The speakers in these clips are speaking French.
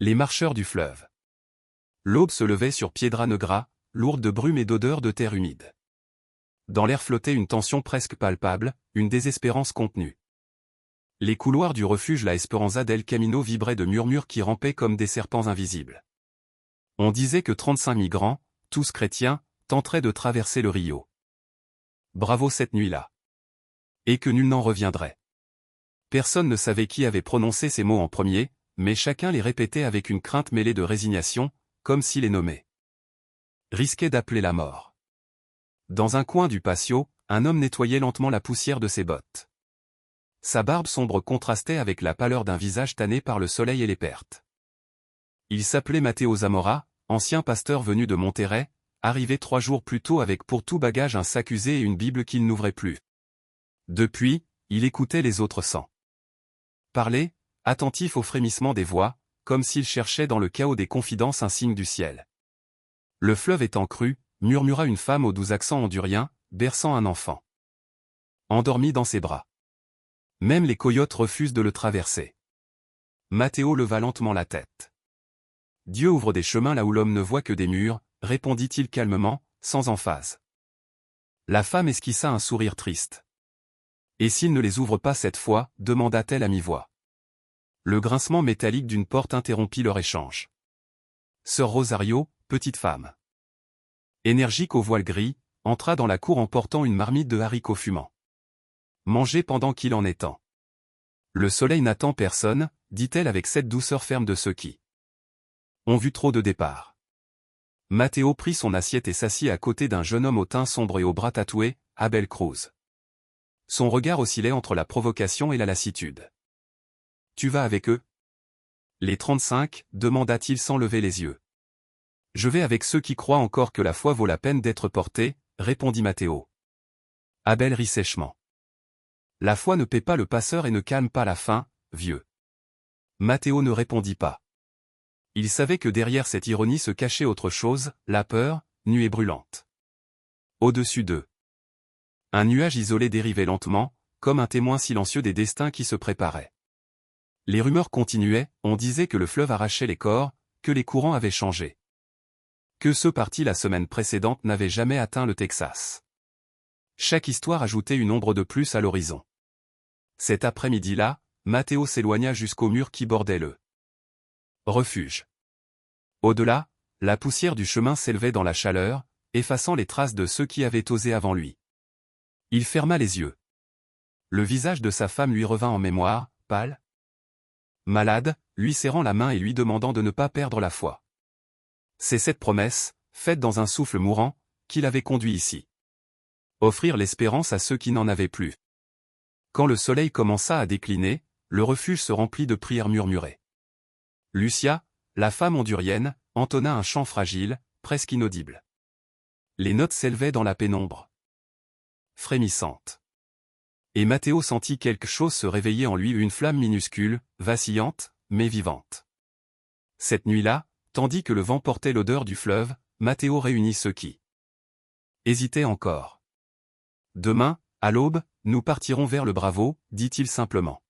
Les marcheurs du fleuve. L'aube se levait sur Piedra Negra, lourde de brume et d'odeur de terre humide. Dans l'air flottait une tension presque palpable, une désespérance contenue. Les couloirs du refuge La Esperanza del Camino vibraient de murmures qui rampaient comme des serpents invisibles. On disait que 35 migrants, tous chrétiens, tenteraient de traverser le Rio. Bravo cette nuit-là. Et que nul n'en reviendrait. Personne ne savait qui avait prononcé ces mots en premier, mais chacun les répétait avec une crainte mêlée de résignation, comme s'il les nommait. Risquait d'appeler la mort. Dans un coin du patio, un homme nettoyait lentement la poussière de ses bottes. Sa barbe sombre contrastait avec la pâleur d'un visage tanné par le soleil et les pertes. Il s'appelait Matteo Zamora, ancien pasteur venu de Monterrey, arrivé 3 jours plus tôt avec pour tout bagage un sac usé et une Bible qu'il n'ouvrait plus. Depuis, il écoutait les autres sans parler, attentif au frémissement des voix, comme s'il cherchait dans le chaos des confidences un signe du ciel. Le fleuve étant cru, murmura une femme au doux accent hondurien, berçant un enfant. Endormi dans ses bras. Même les coyotes refusent de le traverser. Matteo leva lentement la tête. Dieu ouvre des chemins là où l'homme ne voit que des murs, répondit-il calmement, sans emphase. La femme esquissa un sourire triste. Et s'il ne les ouvre pas cette fois, demanda-t-elle à mi-voix. Le grincement métallique d'une porte interrompit leur échange. Sœur Rosario, petite femme. Énergique au voile gris, entra dans la cour en portant une marmite de haricots fumants. Mangez pendant qu'il en est temps. Le soleil n'attend personne, dit-elle avec cette douceur ferme de ceux qui ont vu trop de départs. Matteo prit son assiette et s'assit à côté d'un jeune homme au teint sombre et aux bras tatoués, Abel Cruz. Son regard oscillait entre la provocation et la lassitude. « Tu vas avec eux » Les 35, demanda-t-il sans lever les yeux. « Je vais avec ceux qui croient encore que la foi vaut la peine d'être portée, » répondit Matteo. Abel rit sèchement. « La foi ne paie pas le passeur et ne calme pas la faim, vieux. » Matteo ne répondit pas. Il savait que derrière cette ironie se cachait autre chose, la peur, nue et brûlante. Au-dessus d'eux, un nuage isolé dérivait lentement, comme un témoin silencieux des destins qui se préparaient. Les rumeurs continuaient, on disait que le fleuve arrachait les corps, que les courants avaient changé. Que ceux partis la semaine précédente n'avaient jamais atteint le Texas. Chaque histoire ajoutait une ombre de plus à l'horizon. Cet après-midi-là, Matteo s'éloigna jusqu'au mur qui bordait le refuge. Au-delà, la poussière du chemin s'élevait dans la chaleur, effaçant les traces de ceux qui avaient osé avant lui. Il ferma les yeux. Le visage de sa femme lui revint en mémoire, pâle, malade, lui serrant la main et lui demandant de ne pas perdre la foi. C'est cette promesse, faite dans un souffle mourant, qui l'avait conduit ici. Offrir l'espérance à ceux qui n'en avaient plus. Quand le soleil commença à décliner, le refuge se remplit de prières murmurées. Lucia, la femme hondurienne, entonna un chant fragile, presque inaudible. Les notes s'élevaient dans la pénombre. Frémissante. Et Matteo sentit quelque chose se réveiller en lui, une flamme minuscule, vacillante, mais vivante. Cette nuit-là, tandis que le vent portait l'odeur du fleuve, Matteo réunit ceux qui hésitaient encore. Demain, à l'aube, nous partirons vers le Bravo, dit-il simplement.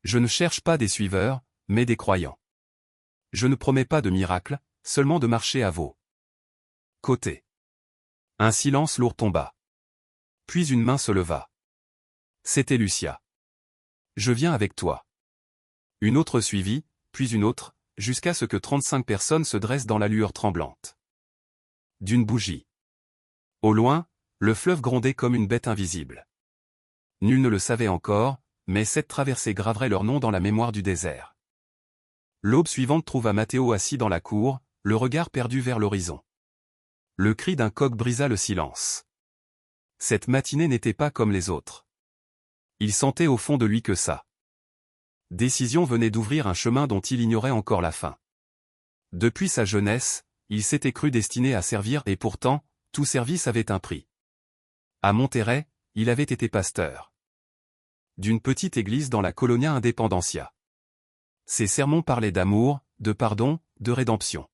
Je ne cherche pas des suiveurs, mais des croyants. Je ne promets pas de miracle, seulement de marcher à vos côtés. Un silence lourd tomba. Puis une main se leva. C'était Lucia. Je viens avec toi. Une autre suivit, puis une autre, jusqu'à ce que 35 personnes se dressent dans la lueur tremblante d'une bougie. Au loin, le fleuve grondait comme une bête invisible. Nul ne le savait encore, mais cette traversée graverait leur nom dans la mémoire du désert. L'aube suivante trouva Matteo assis dans la cour, le regard perdu vers l'horizon. Le cri d'un coq brisa le silence. Cette matinée n'était pas comme les autres. Il sentait au fond de lui que sa décision venait d'ouvrir un chemin dont il ignorait encore la fin. Depuis sa jeunesse, il s'était cru destiné à servir et pourtant, tout service avait un prix. À Monterrey, il avait été pasteur d'une petite église dans la Colonia Independencia. Ses sermons parlaient d'amour, de pardon, de rédemption.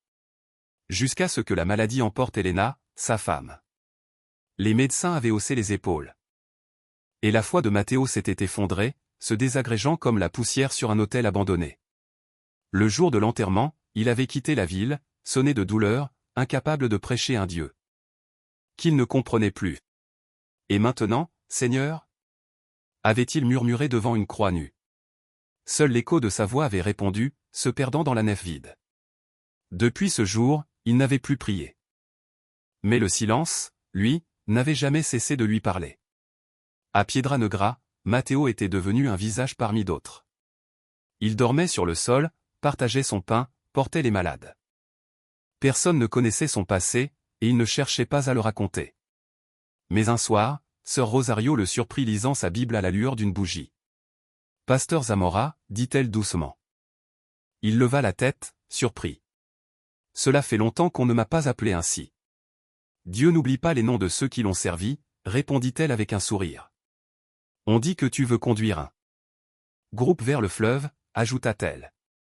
Jusqu'à ce que la maladie emporte Elena, sa femme. Les médecins avaient haussé les épaules. Et la foi de Matteo s'était effondrée, se désagrégeant comme la poussière sur un autel abandonné. Le jour de l'enterrement, il avait quitté la ville, sonné de douleur, incapable de prêcher un Dieu qu'il ne comprenait plus. Et maintenant, Seigneur? Avait-il murmuré devant une croix nue. Seul l'écho de sa voix avait répondu, se perdant dans la nef vide. Depuis ce jour, il n'avait plus prié. Mais le silence, lui, n'avait jamais cessé de lui parler. À Piedranegra, Matteo était devenu un visage parmi d'autres. Il dormait sur le sol, partageait son pain, portait les malades. Personne ne connaissait son passé, et il ne cherchait pas à le raconter. Mais un soir, sœur Rosario le surprit lisant sa Bible à la lueur d'une bougie. « Pasteur Zamora, dit-elle doucement. » Il leva la tête, surpris. « Cela fait longtemps qu'on ne m'a pas appelé ainsi. »« Dieu n'oublie pas les noms de ceux qui l'ont servi, » répondit-elle avec un sourire. « On dit que tu veux conduire un groupe vers le fleuve, » ajouta-t-elle.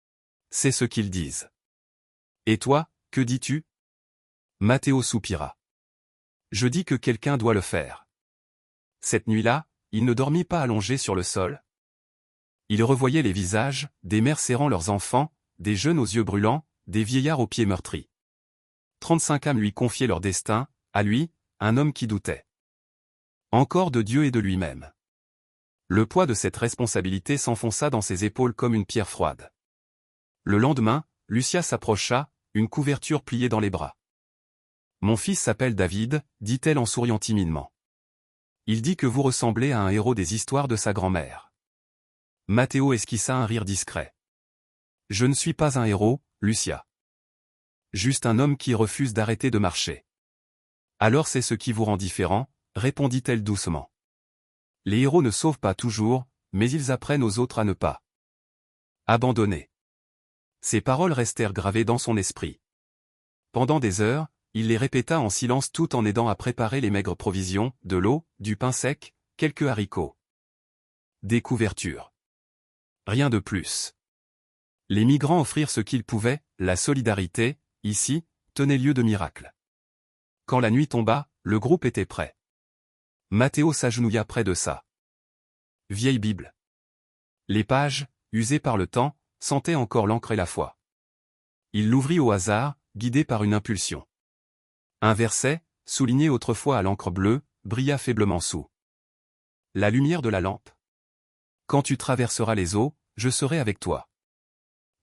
« C'est ce qu'ils disent. »« Et toi, que dis-tu » Matteo soupira. « Je dis que quelqu'un doit le faire. » Cette nuit-là, il ne dormit pas allongé sur le sol. Il revoyait les visages, des mères serrant leurs enfants, des jeunes aux yeux brûlants, des vieillards aux pieds meurtris. 35 âmes lui confiaient leur destin, à lui, un homme qui doutait. Encore de Dieu et de lui-même. Le poids de cette responsabilité s'enfonça dans ses épaules comme une pierre froide. Le lendemain, Lucia s'approcha, une couverture pliée dans les bras. « Mon fils s'appelle David, » dit-elle en souriant timidement. « Il dit que vous ressemblez à un héros des histoires de sa grand-mère. » Matteo esquissa un rire discret. « Je ne suis pas un héros, Lucia. Juste un homme qui refuse d'arrêter de marcher. »« Alors c'est ce qui vous rend différent, » répondit-elle doucement. « Les héros ne sauvent pas toujours, mais ils apprennent aux autres à ne pas abandonner. » Ces paroles restèrent gravées dans son esprit. Pendant des heures, il les répéta en silence tout en aidant à préparer les maigres provisions, de l'eau, du pain sec, quelques haricots. Des couvertures. Rien de plus. Les migrants offrirent ce qu'ils pouvaient, la solidarité, ici, tenait lieu de miracle. Quand la nuit tomba, le groupe était prêt. Matteo s'agenouilla près de sa vieille Bible. Les pages, usées par le temps, sentaient encore l'encre et la foi. Il l'ouvrit au hasard, guidé par une impulsion. Un verset, souligné autrefois à l'encre bleue, brilla faiblement sous la lumière de la lampe. « Quand tu traverseras les eaux, je serai avec toi. »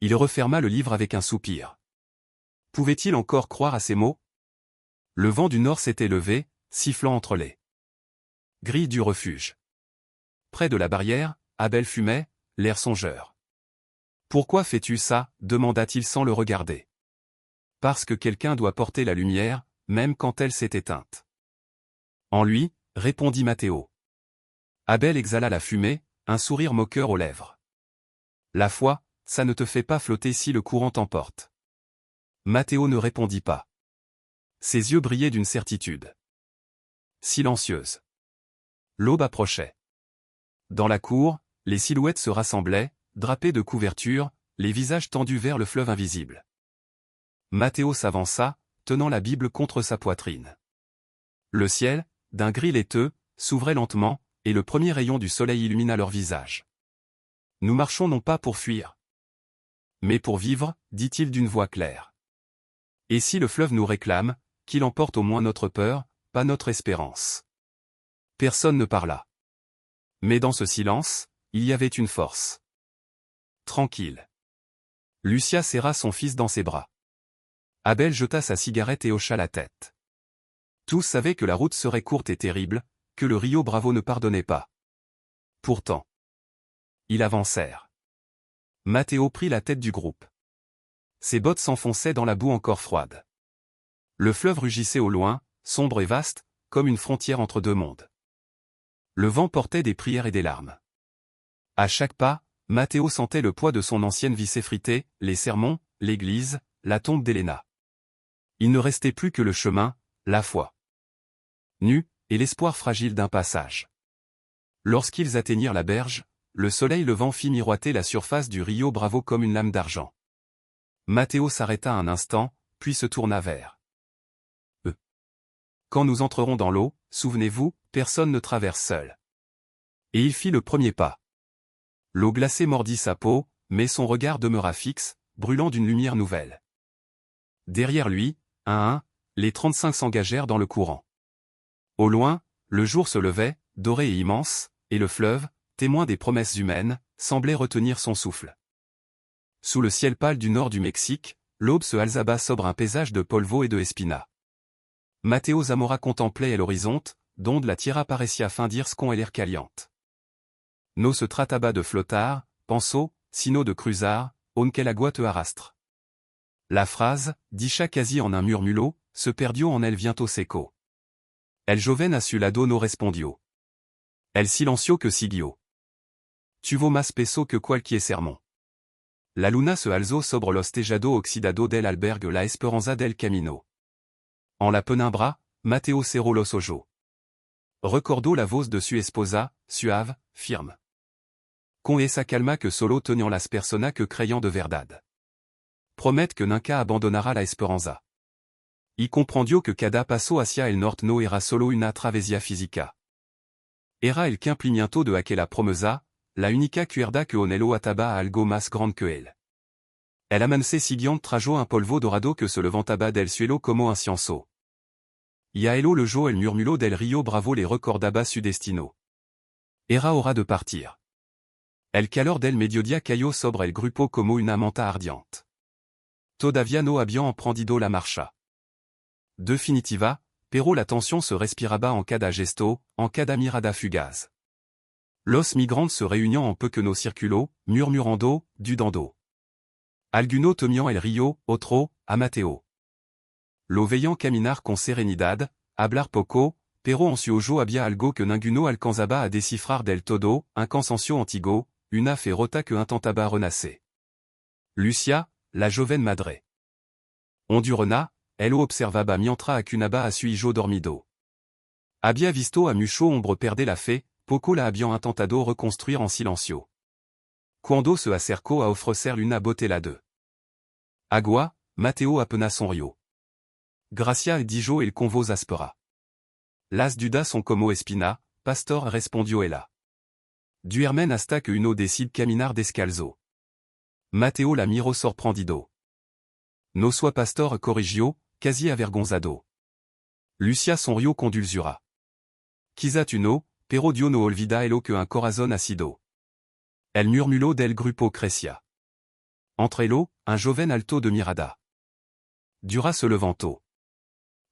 Il referma le livre avec un soupir. Pouvait-il encore croire à ces mots? Le vent du nord s'était levé, sifflant entre les grilles du refuge. Près de la barrière, Abel fumait, l'air songeur. « Pourquoi fais-tu ça » demanda-t-il sans le regarder. « Parce que quelqu'un doit porter la lumière, même quand elle s'est éteinte. » En lui, répondit Matteo. Abel exhala la fumée, un sourire moqueur aux lèvres. La foi, ça ne te fait pas flotter si le courant t'emporte. Matteo ne répondit pas. Ses yeux brillaient d'une certitude silencieuse. L'aube approchait. Dans la cour, les silhouettes se rassemblaient, drapées de couvertures, les visages tendus vers le fleuve invisible. Matteo s'avança, tenant la Bible contre sa poitrine. Le ciel, d'un gris laiteux, s'ouvrait lentement, et le premier rayon du soleil illumina leurs visages. « Nous marchons non pas pour fuir, mais pour vivre, » dit-il d'une voix claire. « Et si le fleuve nous réclame, qu'il emporte au moins notre peur, pas notre espérance. » Personne ne parla. Mais dans ce silence, il y avait une force. Tranquille. Lucia serra son fils dans ses bras. Abel jeta sa cigarette et hocha la tête. Tous savaient que la route serait courte et terrible, que le Rio Bravo ne pardonnait pas. Pourtant, ils avancèrent. Matteo prit la tête du groupe. Ses bottes s'enfonçaient dans la boue encore froide. Le fleuve rugissait au loin, sombre et vaste, comme une frontière entre deux mondes. Le vent portait des prières et des larmes. À chaque pas, Matteo sentait le poids de son ancienne vie s'effriter, les sermons, l'église, la tombe d'Helena. Il ne restait plus que le chemin, la foi nue, et l'espoir fragile d'un passage. Lorsqu'ils atteignirent la berge, le soleil levant fit miroiter la surface du Rio Bravo comme une lame d'argent. Matteo s'arrêta un instant, puis se tourna vers eux. Quand nous entrerons dans l'eau, souvenez-vous, personne ne traverse seul. Et il fit le premier pas. L'eau glacée mordit sa peau, mais son regard demeura fixe, brûlant d'une lumière nouvelle. Derrière lui, un à un, les 35 s'engagèrent dans le courant. Au loin, le jour se levait, doré et immense, et le fleuve, témoin des promesses humaines, semblait retenir son souffle. Sous le ciel pâle du nord du Mexique, l'aube se alzaba sobre un paysage de polvo et de espina. Mateo Zamora contemplait el horizonte, donde la tierra parecía fundirse con el air caliente. No se trataba de flotar, pensó, sino de cruzar, aunque el agua te arrastre. La phrase, dicha quasi en un murmullo, se perdió en el viento seco. El joven asulado no respondió. El silencio que siguió. Tuvo más peso que cualquier sermón. La luna se alzó sobre los tejado oxidado del albergue la esperanza del camino. En la penumbra, Mateo cerró los ojos. Recordó la voz de su esposa, suave, firme. Con esa calma que solo tenían las personas que creían de verdad. Promette que nunca abandonará la esperanza. Y comprendió que cada paso hacia el norte no era solo una travesía física. Era el cumplimiento de aquella promesa, la única cuerda que onelo ataba a algo más grande que él. El amanecer siguiente trajo un polvo dorado que se levantaba del cielo como un incienso. Y a elo le jo el murmullo del río Bravo le recordaba su destino. Era hora de partir. El calor del mediodía cayó sobre el grupo como una manta ardiente. Todavía no habían emprendido la marcha. Definitiva, pero la tensión se respiraba en cada gesto, en cada mirada fugaz. Los migrantes se réuniant en pequeños círculos, murmurando, dudando. Alguno temían el río, otro, a Mateo. Lo veían caminar con serenidad, hablar poco, pero en su ojo había algo que ninguno alcanzaba a descifrar del todo, un cansancio antiguo, una fe rota que intentaba renacer. Lucia, la joven madre. Hondurona, elle observaba mientras acunaba a su hijo dormido. Había visto a mucho hombre perder la fe, poco la habían intentado reconstruire en silencio. Cuando se acercó a ofrecer una botella de agua, Mateo apenas sonrió. Gracia e dijo el con voz áspera. Las dudas son como espina, pastor respondió ella. Duermen hasta que uno decide caminar descalzo. Mateo la miró sorprendido. No soit pastor corrigió, casi avergonzado. Lucia sonrió con dulzura. Quizás uno, pero Dio no olvida elo que un corazón ha sido. El murmuló del grupo crecía. Entre elo, un joven alto de mirada. Dura se levantó.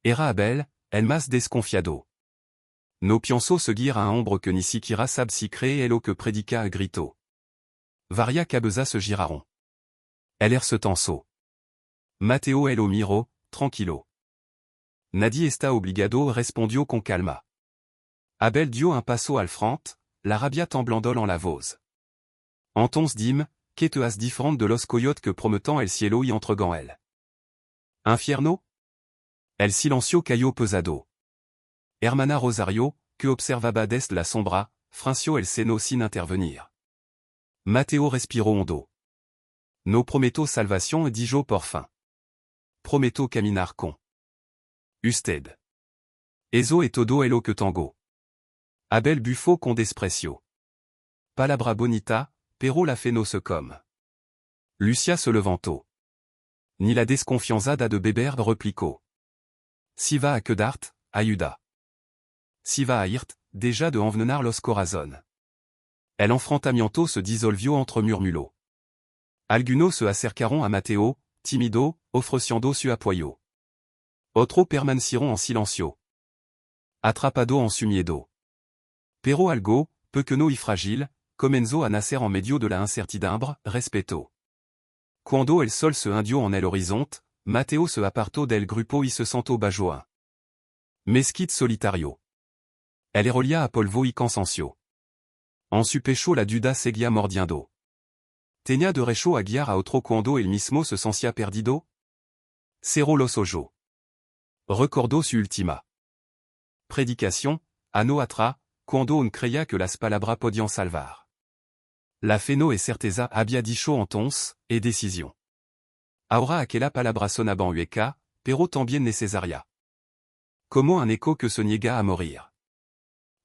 Era Abel, el más desconfiado. No pienso seguir a un hombre que ni siquiera sabe si cree elo que predica a grito. Varia cabeza se giraron. El se tensó. Mateo el miró, tranquilo. Nadie está obligado respondió con calma. Abel dio un paso al frente, la rabia temblando en la voz. Entonces dim, que te has diferente de los coyotes que prometant el cielo y entregant el infierno? El silencio cayó pesado. Hermana Rosario, que observaba desde la sombra, frunció el seno sin intervenir. Mateo respiró hondo. No prometo salvación y dijo por fin. Prometo caminar con usted. Eso es todo elo que tengo. Abel bufó con desprecio. Palabra bonita, pero la fe no se come. Lucia se levantó. Ni la desconfianza da de beber replicó. Si va a quedart, ayuda. Si va a irt, déjà de envenenar los corazón. El enfrentamiento se disolvió entre murmullos. Algunos se acercaron a Mateo, timido, ofreciendo su apoyo. Otros permanecieron en silencio. Atrapado en su miedo. Pero algo, pequeño y frágil, comenzó a nacer en medio de la incertidumbre, respeto. Cuando el sol se hundió en el horizonte, Mateo se apartó del grupo y se sentó bajo un mesquite solitario. El erolia a polvo y cansancio. En su pecho la duda seguía mordiendo. Tenía derecho a guiar a otro cuando el mismo se sentía perdido? Cerró los ojos. Recordó su última predicación, a no atra, cuando un creía que las palabras podían salvar. La fe no es certeza había dicho entonces, et decisión. Ahora aquella palabra sonaba hueca, pero también necesaria. Como un eco que se niega a morir.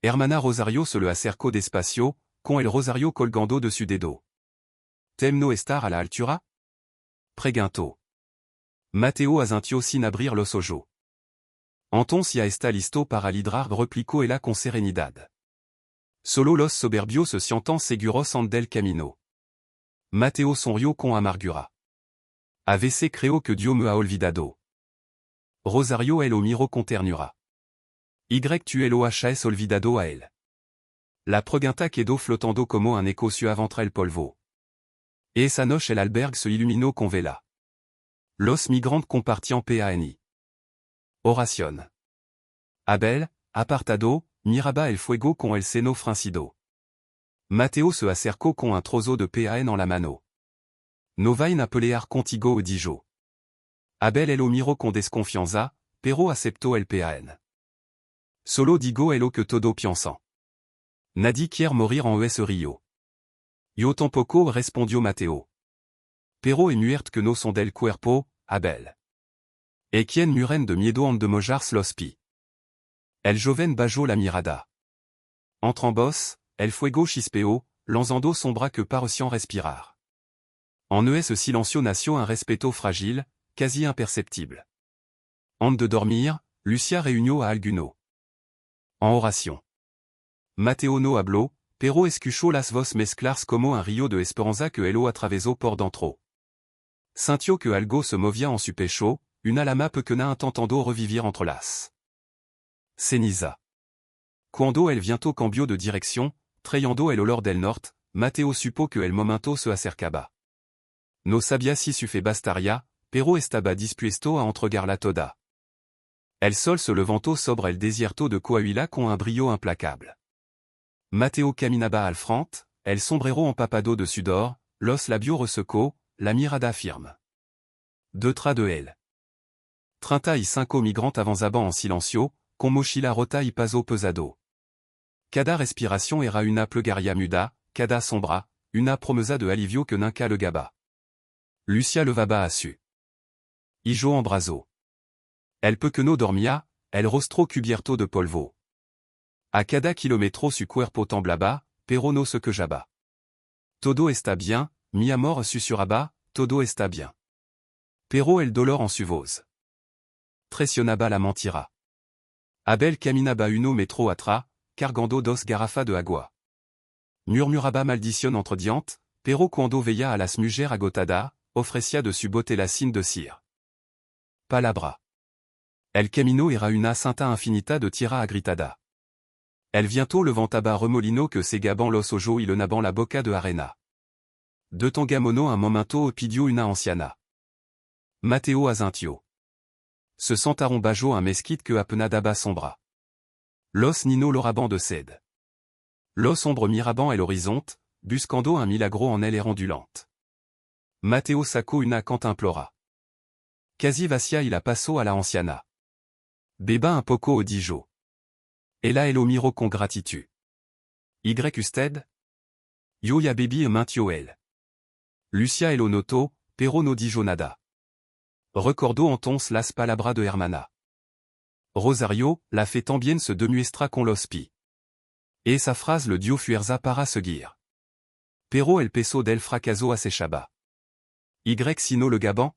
Hermana Rosario se le acercó despacio, con el rosario colgando de su dedo. ¿Tem no estar a la altura? Preginto. Matteo Azintio sin abrir los ojos. Entonces está listo para lidrar replico et la con serenidad. Solo los soberbios se sientan seguros andel camino. Matteo sonrió con amargura. A veces creo que Dios me ha olvidado. Rosario el miro con ternura. Y tu el has olvidado a él. La pregunta quedó flotando como un eco suave el polvo. Et esa noche el albergue se iluminó con vela. Los migrantes compartían pani. Oración. Abel, apartado, miraba el fuego con el seno fruncido. Matteo se acercó con un trozo de pan en la mano. No vain apelear contigo o dijo. Abel el miro con desconfianza, pero aceptó el pan. Solo digo el que todo piensan. Nadie quiere morir en ese río. Yo tampoco respondió Matteo. Pero es muert que no son del cuerpo, Abel. E quien mueren de miedo and de mojars los pi. El joven bajó la mirada. Entre ambos, el fuego chispeó, lanzando sombra que parecían respirar. En ese silencio nació un respeto fragile, quasi imperceptible. Antes de dormir, Lucia reunió a alguno. En oración. Matteo no habló, pero escuchó las voces mezclarse como un río de esperanza que elo atravesó por dentro. Sintió que algo se movía en su pecho, una alma pequeña intentando revivir entre las ceniza. Cuando el viento cambió de dirección, trayendo el olor del norte, Matteo supo que el momento se acercaba. No sabía si su fe bastaría, pero estaba dispuesto a entregarla toda. El sol se levantó sobre el desierto de Coahuila con un brillo implacable. Matteo caminaba al frente, el sombrero empapado de sudor, los labios resecos, la mirada firme. Detrás de él. 35 migrantes avanzaban en silencio, con mochila rota y paso pesado. Cada respiración era una plegaria muda, cada sombra, una promesa de alivio que nunca le gaba. Lucia levaba a su hijo en brazo. El pequeño dormía, el rostro cubierto de polvo. A cada kilómetro su cuerpo temblaba, pero no se quejaba. Todo está bien, mi amor susurraba, todo está bien. Pero el dolor en su voz presionaba la mentira. Abel caminaba uno metro atrás, cargando dos garrafas de agua. Murmuraba maldición entre dientes, pero cuando veía a las mujeres agotadas, ofrecía de su bote la cine de cire. Palabra. El camino era una santa infinita de tierra agritada. El viento levantaba remolino que segaban los ojos y lenaban la boca de arena. De Tangamono un momento pidió una anciana. Matteo Azintio. Se sentaron bajo un mesquite que apenadaba sombra. Los nino l'oraban de sed. Los ombre miraban el horizonte, buscando un milagro en el ondulante. Matteo sacó una cantimplora. Casi vacía y la pasó a la anciana. Beba un poco o dijo. Ella el miro con gratitud. Y usted? Yo ya bebi mintio el. Lucia el noto, pero no dijo nada. Recordó entonces las palabras de hermana. Rosario, la fait también se demuestra con los pi. Esa frase le dio fuerza para seguir. Pero el peso del fracaso acechaba. Y si no le gaban?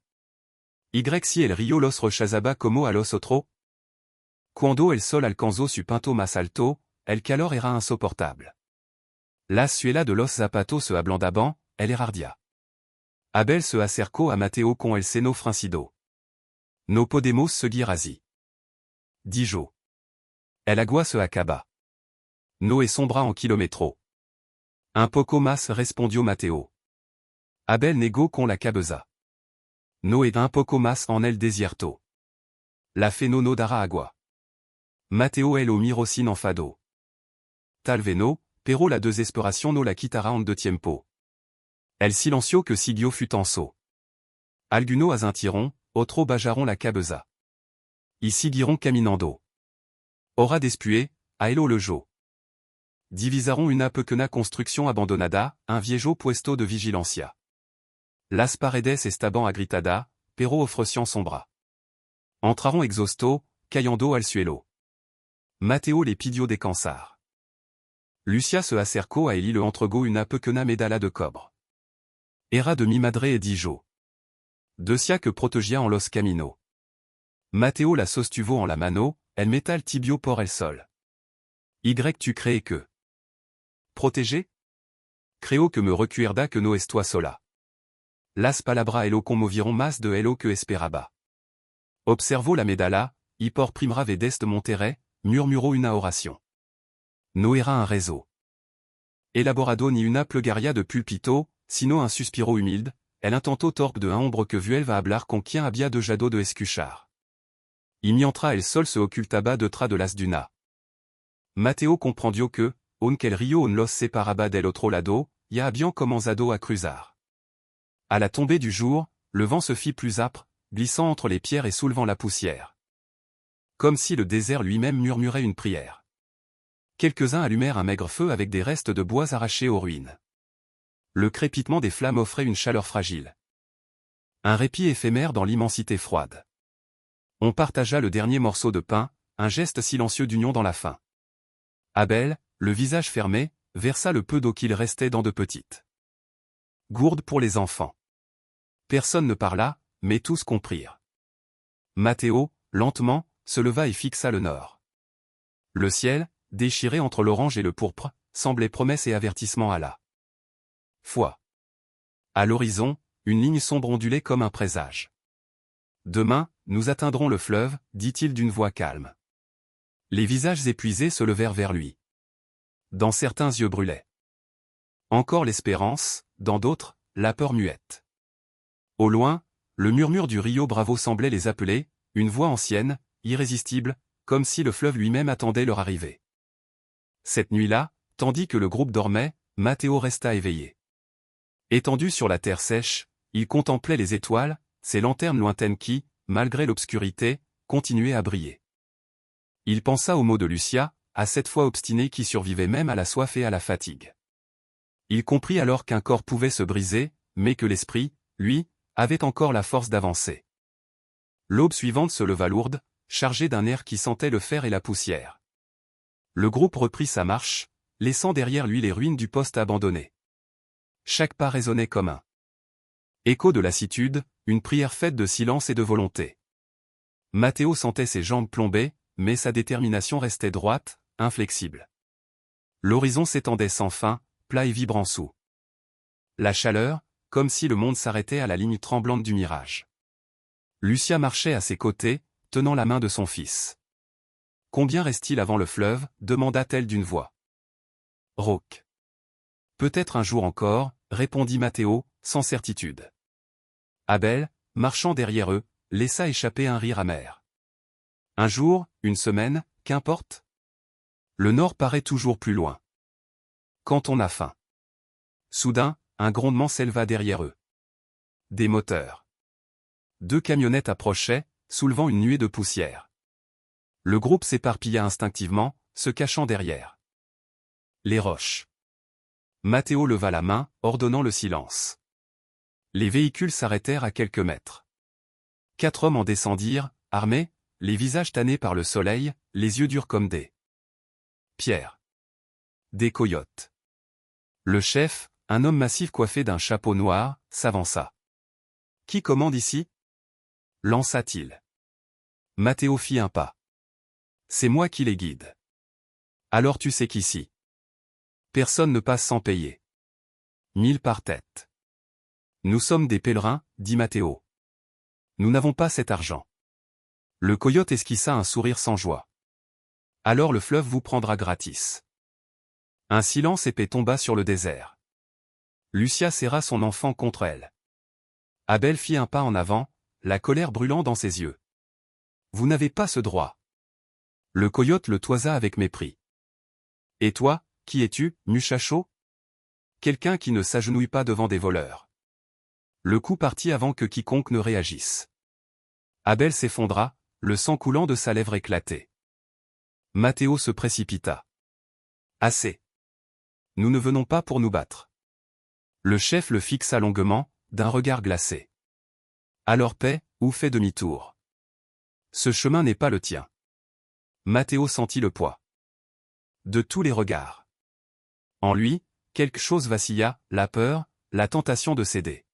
Y si el río los rechazaba como a los otros? Cuando el sol alcanzó su punto más alto, el calor era insoportable. La suela de los zapatos se ablandaban, el erardia. Abel se acercó a Matteo con el seno fruncido. No podemos seguir así. Dijo. El agua se acaba. No es sombra en kilómetro. Un poco más respondió Matteo. Abel negó con la cabeza. No es un poco más en el desierto. La fe no dará agua. Matteo el miro sin enfado. Tal vez no, pero la desesperación no la quitará en de tiempo. El silencio que siguió fut tenso. Algunos asintiront, otros bajaron la cabeza. Y siguieron caminando. Hora después, a elo le jo. Divisaron una pequeña construcción abandonada, un viejo puesto de vigilancia. Las paredes estaban agritadas, pero ofrecían sombra. Entraron exhausto, cayendo al suelo. Matteo les pidió descansar. Lucia se acercó a él y le entregó una pequeña medalla de cobre. Era de mi madre et dijo. Decia que protegia en los camino. Matteo la sostuvo en la mano, el metal tibio por el sol. Y tu cree que. Protégé? Creo que me recuerda que no estoy sola. Las palabras elo conmovieron más de elo que esperaba. Observo la medalla, y por primera vez desde Monterrey, murmuró una oración. No era un réseau elaborado ni una plegaria de pulpito, sino un suspiro humilde, el intento torpe de un hombre que vuelve va hablar con quien había dejado de escuchar. Y mientras el sol se ocultaba detrás de las dunas. Matteo comprendió que, aunque el río on los separaba del otro lado, ya habían comenzado a cruzar. À la tombée du jour, le vent se fit plus âpre, glissant entre les pierres et soulevant la poussière. Comme si le désert lui-même murmurait une prière. Quelques-uns allumèrent un maigre feu avec des restes de bois arrachés aux ruines. Le crépitement des flammes offrait une chaleur fragile. Un répit éphémère dans l'immensité froide. On partagea le dernier morceau de pain, un geste silencieux d'union dans la faim. Abel, le visage fermé, versa le peu d'eau qu'il restait dans de petites gourdes pour les enfants. Personne ne parla, mais tous comprirent. Matteo, lentement, se leva et fixa le nord. Le ciel, déchiré entre l'orange et le pourpre, semblait promesse et avertissement à la fois. À l'horizon, une ligne sombre ondulait comme un présage. Demain, nous atteindrons le fleuve, dit-il d'une voix calme. Les visages épuisés se levèrent vers lui. Dans certains yeux brûlaient encore l'espérance, dans d'autres, la peur muette. Au loin, le murmure du Rio Bravo semblait les appeler, une voix ancienne, irrésistible, comme si le fleuve lui-même attendait leur arrivée. Cette nuit-là, tandis que le groupe dormait, Matteo resta éveillé. Étendu sur la terre sèche, il contemplait les étoiles, ces lanternes lointaines qui, malgré l'obscurité, continuaient à briller. Il pensa aux mots de Lucia, à cette foi obstinée qui survivait même à la soif et à la fatigue. Il comprit alors qu'un corps pouvait se briser, mais que l'esprit, lui, avait encore la force d'avancer. L'aube suivante se leva lourde, chargée d'un air qui sentait le fer et la poussière. Le groupe reprit sa marche, laissant derrière lui les ruines du poste abandonné. Chaque pas résonnait comme un écho de lassitude, une prière faite de silence et de volonté. Matteo sentait ses jambes plomber, mais sa détermination restait droite, inflexible. L'horizon s'étendait sans fin, plat et vibrant sous la chaleur, comme si le monde s'arrêtait à la ligne tremblante du mirage. Lucia marchait à ses côtés, tenant la main de son fils. « Combien reste-t-il avant le fleuve » demanda-t-elle d'une voix rauque. « Peut-être un jour encore » répondit Matteo, sans certitude. Abel, marchant derrière eux, laissa échapper un rire amer. « Un jour, une semaine, qu'importe ? Le nord paraît toujours plus loin. Quand on a faim. » Soudain, un grondement s'éleva derrière eux. Des moteurs. 2 camionnettes approchaient, soulevant une nuée de poussière. Le groupe s'éparpilla instinctivement, se cachant derrière les roches. Matteo leva la main, ordonnant le silence. Les véhicules s'arrêtèrent à quelques mètres. 4 hommes en descendirent, armés, les visages tannés par le soleil, les yeux durs comme des pierres. Des coyotes. Le chef, un homme massif coiffé d'un chapeau noir, s'avança. « Qui commande ici » lança-t-il. Matteo fit un pas. « C'est moi qui les guide. »« Alors tu sais qu'ici personne ne passe sans payer. 1000 par tête. »« Nous sommes des pèlerins, » dit Matteo. « Nous n'avons pas cet argent. » Le coyote esquissa un sourire sans joie. « Alors le fleuve vous prendra gratis. » Un silence épais tomba sur le désert. Lucia serra son enfant contre elle. Abel fit un pas en avant, la colère brûlant dans ses yeux. « Vous n'avez pas ce droit. » Le coyote le toisa avec mépris. « Et toi, qui es-tu, muchacho ? Quelqu'un qui ne s'agenouille pas devant des voleurs. » Le coup partit avant que quiconque ne réagisse. Abel s'effondra, le sang coulant de sa lèvre éclatée. Matteo se précipita. « Assez. Nous ne venons pas pour nous battre. » Le chef le fixa longuement, d'un regard glacé. « Alors paix, ou fais demi-tour. Ce chemin n'est pas le tien. » Matteo sentit le poids de tous les regards. En lui, quelque chose vacilla, la peur, la tentation de céder.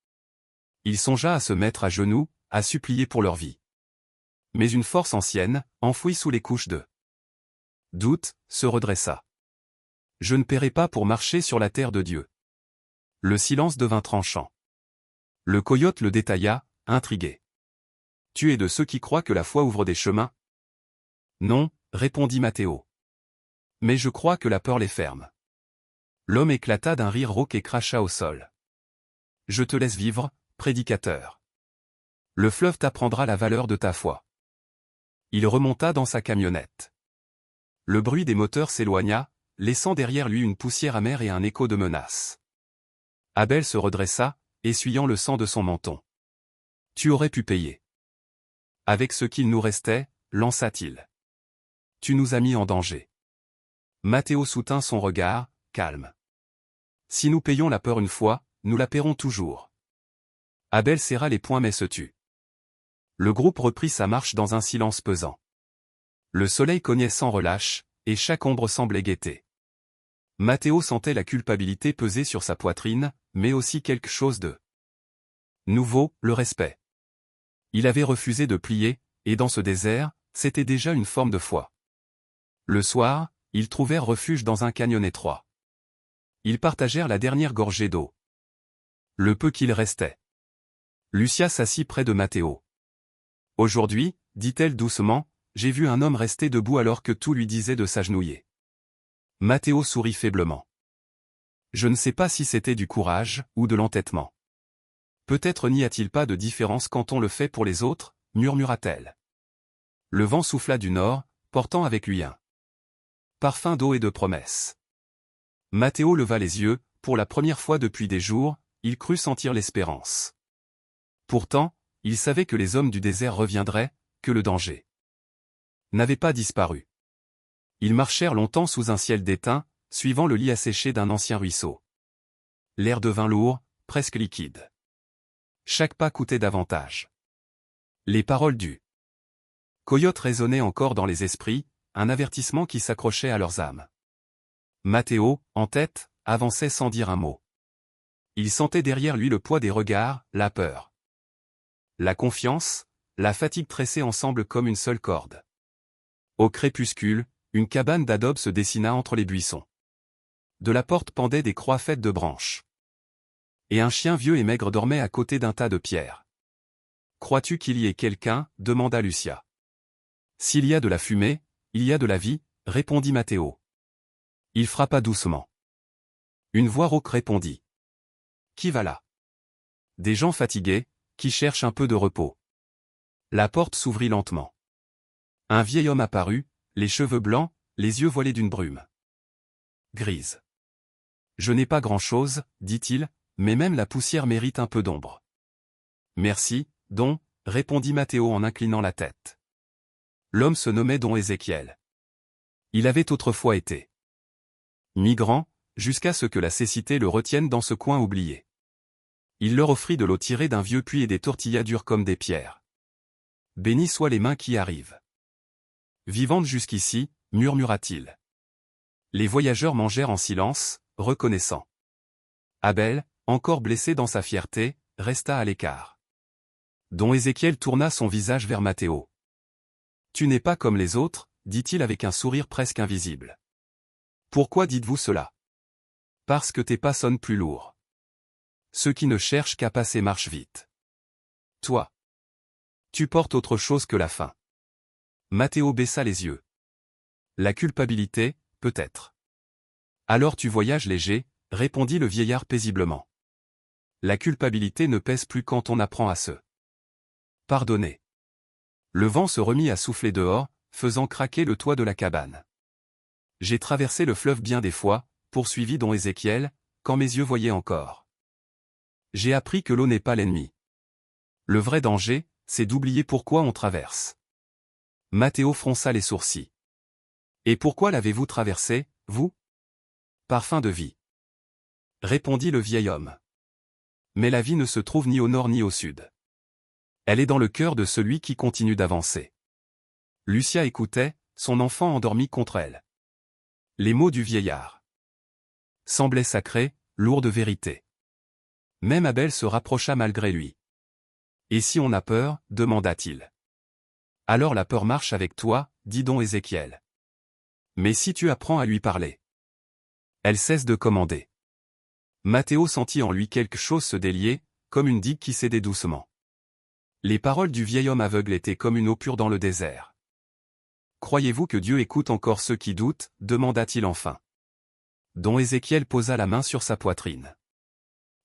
Il songea à se mettre à genoux, à supplier pour leur vie. Mais une force ancienne, enfouie sous les couches de doute, se redressa. Je ne paierai pas pour marcher sur la terre de Dieu. Le silence devint tranchant. Le coyote le détailla, intrigué. Tu es de ceux qui croient que la foi ouvre des chemins? Non, répondit Matteo. Mais je crois que la peur les ferme. L'homme éclata d'un rire rauque et cracha au sol. Je te laisse vivre, prédicateur. Le fleuve t'apprendra la valeur de ta foi. Il remonta dans sa camionnette. Le bruit des moteurs s'éloigna, laissant derrière lui une poussière amère et un écho de menace. Abel se redressa, essuyant le sang de son menton. Tu aurais pu payer. Avec ce qu'il nous restait, lança-t-il. Tu nous as mis en danger. Matteo soutint son regard, calme. Si nous payons la peur une fois, nous la paierons toujours. Abel serra les poings mais se tut. Le groupe reprit sa marche dans un silence pesant. Le soleil cognait sans relâche, et chaque ombre semblait guetter. Matteo sentait la culpabilité peser sur sa poitrine, mais aussi quelque chose de nouveau, le respect. Il avait refusé de plier, et dans ce désert, c'était déjà une forme de foi. Le soir, ils trouvèrent refuge dans un canyon étroit. Ils partagèrent la dernière gorgée d'eau. Le peu qu'il restait. Lucia s'assit près de Matteo. Aujourd'hui, dit-elle doucement, j'ai vu un homme rester debout alors que tout lui disait de s'agenouiller. Matteo sourit faiblement. Je ne sais pas si c'était du courage, ou de l'entêtement. Peut-être n'y a-t-il pas de différence quand on le fait pour les autres, murmura-t-elle. Le vent souffla du nord, portant avec lui un parfum d'eau et de promesses. Matteo leva les yeux, pour la première fois depuis des jours, il crut sentir l'espérance. Pourtant, il savait que les hommes du désert reviendraient, que le danger n'avait pas disparu. Ils marchèrent longtemps sous un ciel d'étain, suivant le lit asséché d'un ancien ruisseau. L'air devint lourd, presque liquide. Chaque pas coûtait davantage. Les paroles du coyote résonnaient encore dans les esprits, un avertissement qui s'accrochait à leurs âmes. Matteo, en tête, avançait sans dire un mot. Il sentait derrière lui le poids des regards, la peur. La confiance, la fatigue tressées ensemble comme une seule corde. Au crépuscule, une cabane d'adobe se dessina entre les buissons. De la porte pendaient des croix faites de branches. Et un chien vieux et maigre dormait à côté d'un tas de pierres. « Crois-tu qu'il y ait quelqu'un » demanda Lucia. « S'il y a de la fumée, il y a de la vie » répondit Matteo. Il frappa doucement. Une voix rauque répondit. « Qui va là » ? Des gens fatigués, qui cherchent un peu de repos. La porte s'ouvrit lentement. Un vieil homme apparut, les cheveux blancs, les yeux voilés d'une brume grise. « Je n'ai pas grand-chose, dit-il, mais même la poussière mérite un peu d'ombre. »« Merci, Don, » répondit Matteo en inclinant la tête. L'homme se nommait Don Ézéchiel. Il avait autrefois été migrant, jusqu'à ce que la cécité le retienne dans ce coin oublié. Il leur offrit de l'eau tirée d'un vieux puits et des tortillas dures comme des pierres. « Bénis soient les mains qui arrivent. » Vivantes jusqu'ici, murmura-t-il. Les voyageurs mangèrent en silence, reconnaissants. Abel, encore blessé dans sa fierté, resta à l'écart. Don Ézéchiel tourna son visage vers Matteo. « Tu n'es pas comme les autres, » dit-il avec un sourire presque invisible. « Pourquoi dites-vous cela ? Parce que tes pas sonnent plus lourds. Ceux qui ne cherchent qu'à passer marchent vite. Toi, tu portes autre chose que la faim. » Matteo baissa les yeux. La culpabilité, peut-être. Alors tu voyages léger, répondit le vieillard paisiblement. La culpabilité ne pèse plus quand on apprend à se pardonner. Le vent se remit à souffler dehors, faisant craquer le toit de la cabane. J'ai traversé le fleuve bien des fois, poursuivit Don Ézéchiel, quand mes yeux voyaient encore. J'ai appris que l'eau n'est pas l'ennemi. Le vrai danger, c'est d'oublier pourquoi on traverse. Matteo fronça les sourcils. Et pourquoi l'avez-vous traversé, vous ? Par fin de vie. Répondit le vieil homme. Mais la vie ne se trouve ni au nord ni au sud. Elle est dans le cœur de celui qui continue d'avancer. Lucia écoutait, son enfant endormi contre elle. Les mots du vieillard semblaient sacrés, lourds de vérité. Même Abel se rapprocha malgré lui. Et si on a peur, demanda-t-il. Alors la peur marche avec toi, dit don Ézéchiel. Mais si tu apprends à lui parler. Elle cesse de commander. Matthéo sentit en lui quelque chose se délier, comme une digue qui cédait doucement. Les paroles du vieil homme aveugle étaient comme une eau pure dans le désert. Croyez-vous que Dieu écoute encore ceux qui doutent, demanda-t-il enfin. Don Ézéchiel posa la main sur sa poitrine.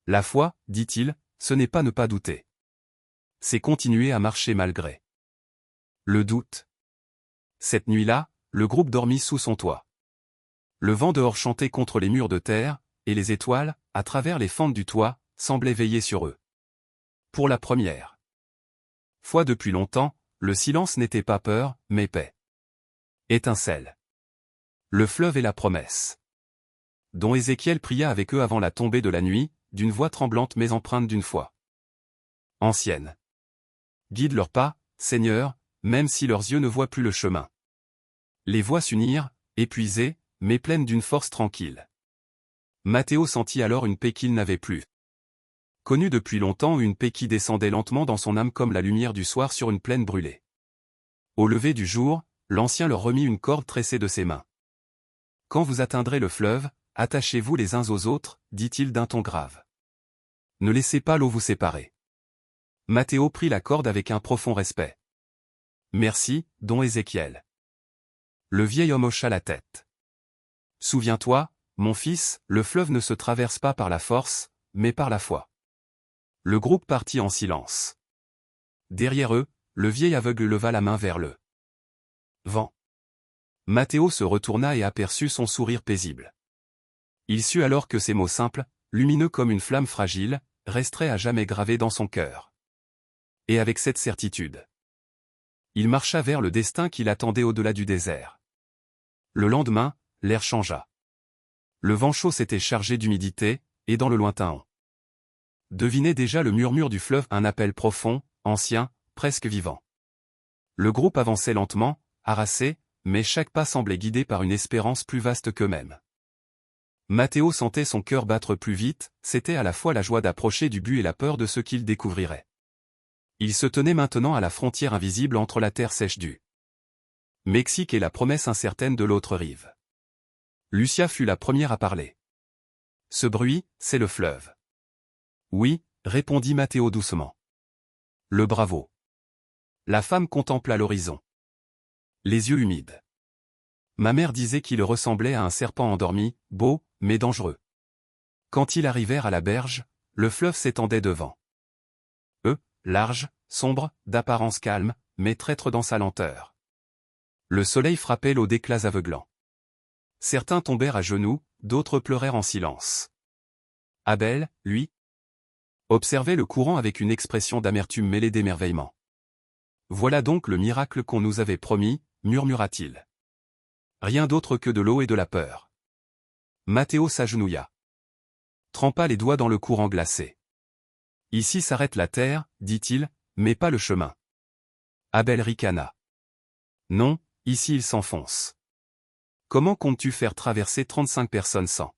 La foi, dit-il, ce n'est pas ne pas douter. C'est continuer à marcher malgré le doute. Cette nuit-là, le groupe dormit sous son toit. Le vent dehors chantait contre les murs de terre, et les étoiles, à travers les fentes du toit, semblaient veiller sur eux. Pour la première fois depuis longtemps, le silence n'était pas peur, mais paix. Étincelle. Le fleuve et la promesse. Don Ézéchiel pria avec eux avant la tombée de la nuit, d'une voix tremblante mais empreinte d'une foi ancienne. Guide leurs pas, Seigneur, même si leurs yeux ne voient plus le chemin. Les voix s'unirent, épuisées, mais pleines d'une force tranquille. Matthéo sentit alors une paix qu'il n'avait plus connue depuis longtemps, une paix qui descendait lentement dans son âme comme la lumière du soir sur une plaine brûlée. Au lever du jour, l'ancien leur remit une corde tressée de ses mains. Quand vous atteindrez le fleuve, attachez-vous les uns aux autres, dit-il d'un ton grave. Ne laissez pas l'eau vous séparer. Matthéo prit la corde avec un profond respect. Merci, don Ézéchiel. Le vieil homme hocha la tête. Souviens-toi, mon fils, le fleuve ne se traverse pas par la force, mais par la foi. Le groupe partit en silence. Derrière eux, le vieil aveugle leva la main vers le vent. Matthéo se retourna et aperçut son sourire paisible. Il sut alors que ces mots simples, lumineux comme une flamme fragile, resteraient à jamais gravés dans son cœur. Et avec cette certitude, il marcha vers le destin qui l'attendait au-delà du désert. Le lendemain, l'air changea. Le vent chaud s'était chargé d'humidité, et dans le lointain on devinait déjà le murmure du fleuve, un appel profond, ancien, presque vivant. Le groupe avançait lentement, harassé, mais chaque pas semblait guidé par une espérance plus vaste qu'eux-mêmes. Matthéo sentait son cœur battre plus vite, c'était à la fois la joie d'approcher du but et la peur de ce qu'il découvrirait. Il se tenait maintenant à la frontière invisible entre la terre sèche du Mexique et la promesse incertaine de l'autre rive. Lucia fut la première à parler. Ce bruit, c'est le fleuve. Oui, répondit Matthéo doucement. Le bravo. La femme contempla l'horizon. Les yeux humides. Ma mère disait qu'il ressemblait à un serpent endormi, beau, mais dangereux. Quand ils arrivèrent à la berge, le fleuve s'étendait devant eux, large, sombre, d'apparence calme, mais traître dans sa lenteur. Le soleil frappait l'eau d'éclats aveuglants. Certains tombèrent à genoux, d'autres pleurèrent en silence. Abel, lui, observait le courant avec une expression d'amertume mêlée d'émerveillement. Voilà donc le miracle qu'on nous avait promis, murmura-t-il. Rien d'autre que de l'eau et de la peur. Matthéo s'agenouilla. Trempa les doigts dans le courant glacé. Ici s'arrête la terre, dit-il, mais pas le chemin. Abel ricana. Non, ici il s'enfonce. Comment comptes-tu faire traverser 35 personnes sans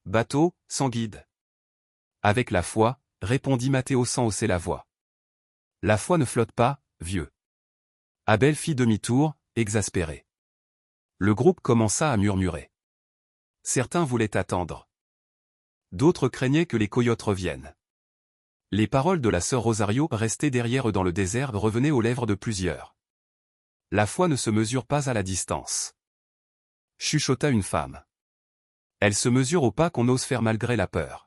bateau, sans guide? Avec la foi, répondit Matthéo sans hausser la voix. La foi ne flotte pas, vieux. Abel fit demi-tour, exaspéré. Le groupe commença à murmurer. Certains voulaient attendre. D'autres craignaient que les coyotes reviennent. Les paroles de la sœur Rosario restées derrière eux dans le désert revenaient aux lèvres de plusieurs. La foi ne se mesure pas à la distance. Chuchota une femme. Elle se mesure au pas qu'on ose faire malgré la peur.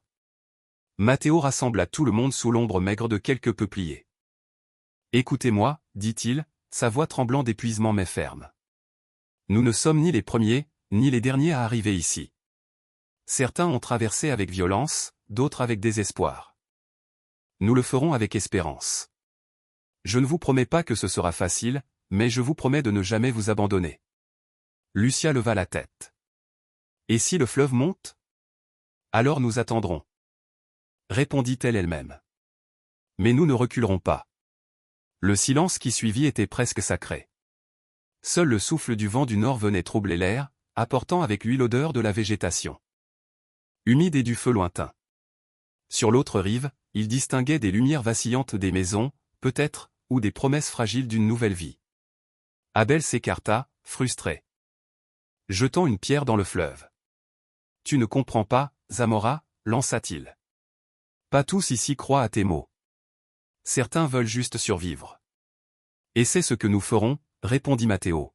Matthéo rassembla tout le monde sous l'ombre maigre de quelques peupliers. Écoutez-moi, dit-il, sa voix tremblant d'épuisement mais ferme. Nous ne sommes ni les premiers, ni les derniers à arriver ici. Certains ont traversé avec violence, d'autres avec désespoir. Nous le ferons avec espérance. Je ne vous promets pas que ce sera facile, mais je vous promets de ne jamais vous abandonner. Lucia leva la tête. Et si le fleuve monte? Alors nous attendrons. Répondit-elle elle-même. Mais nous ne reculerons pas. Le silence qui suivit était presque sacré. Seul le souffle du vent du nord venait troubler l'air, apportant avec lui l'odeur de la végétation humide et du feu lointain. Sur l'autre rive, il distinguait des lumières vacillantes des maisons, peut-être, ou des promesses fragiles d'une nouvelle vie. Abel s'écarta, frustré. Jetant une pierre dans le fleuve. « Tu ne comprends pas, Zamora » lança-t-il. « Pas tous ici croient à tes mots. Certains veulent juste survivre. »« Et c'est ce que nous ferons, » répondit Matteo.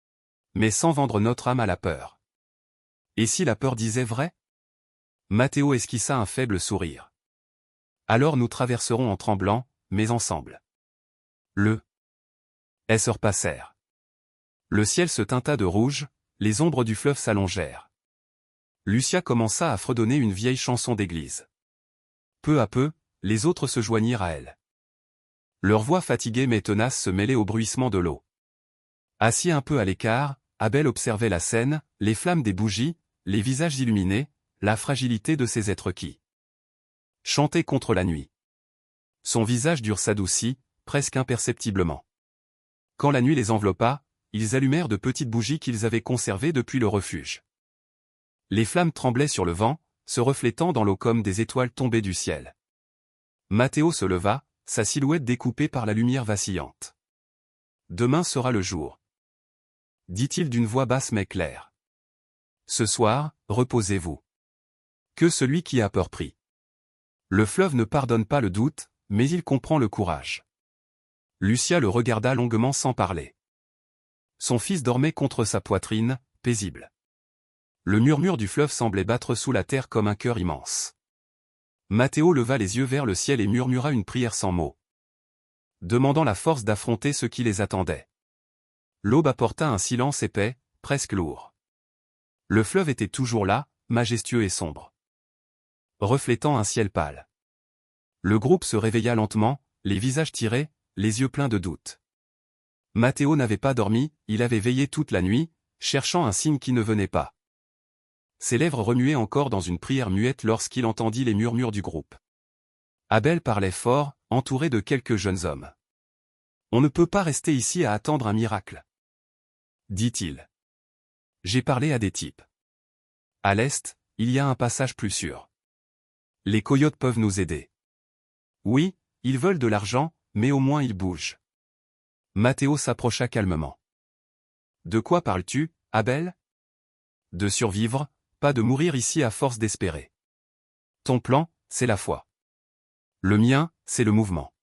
« Mais sans vendre notre âme à la peur. » « Et si la peur disait vrai ?» Matteo esquissa un faible sourire. « Alors nous traverserons en tremblant, mais ensemble. » Les heures passèrent. Le ciel se teinta de rouge, les ombres du fleuve s'allongèrent. Lucia commença à fredonner une vieille chanson d'église. Peu à peu, les autres se joignirent à elle. Leurs voix fatiguées mais tenaces se mêlaient au bruissement de l'eau. Assis un peu à l'écart, Abel observait la scène, les flammes des bougies, les visages illuminés, la fragilité de ces êtres qui chantaient contre la nuit. Son visage dur s'adoucit, presque imperceptiblement. Quand la nuit les enveloppa, ils allumèrent de petites bougies qu'ils avaient conservées depuis le refuge. Les flammes tremblaient sur le vent, se reflétant dans l'eau comme des étoiles tombées du ciel. Matteo se leva, sa silhouette découpée par la lumière vacillante. « Demain sera le jour. » dit-il d'une voix basse mais claire. « Ce soir, reposez-vous. Que celui qui a peur prie. Le fleuve ne pardonne pas le doute, mais il comprend le courage. » Lucia le regarda longuement sans parler. Son fils dormait contre sa poitrine, paisible. Le murmure du fleuve semblait battre sous la terre comme un cœur immense. Matteo leva les yeux vers le ciel et murmura une prière sans mots, demandant la force d'affronter ce qui les attendait. L'aube apporta un silence épais, presque lourd. Le fleuve était toujours là, majestueux et sombre, reflétant un ciel pâle. Le groupe se réveilla lentement, les visages tirés, les yeux pleins de doute. Matteo n'avait pas dormi, il avait veillé toute la nuit, cherchant un signe qui ne venait pas. Ses lèvres remuaient encore dans une prière muette lorsqu'il entendit les murmures du groupe. Abel parlait fort, entouré de quelques jeunes hommes. « On ne peut pas rester ici à attendre un miracle, » dit-il. « J'ai parlé à des types. À l'est, il y a un passage plus sûr. Les coyotes peuvent nous aider. Oui, ils veulent de l'argent, mais au moins ils bougent. » Matteo s'approcha calmement. « De quoi parles-tu, Abel ? » ?»« De survivre, pas de mourir ici à force d'espérer. Ton plan, c'est la foi. Le mien, c'est le mouvement.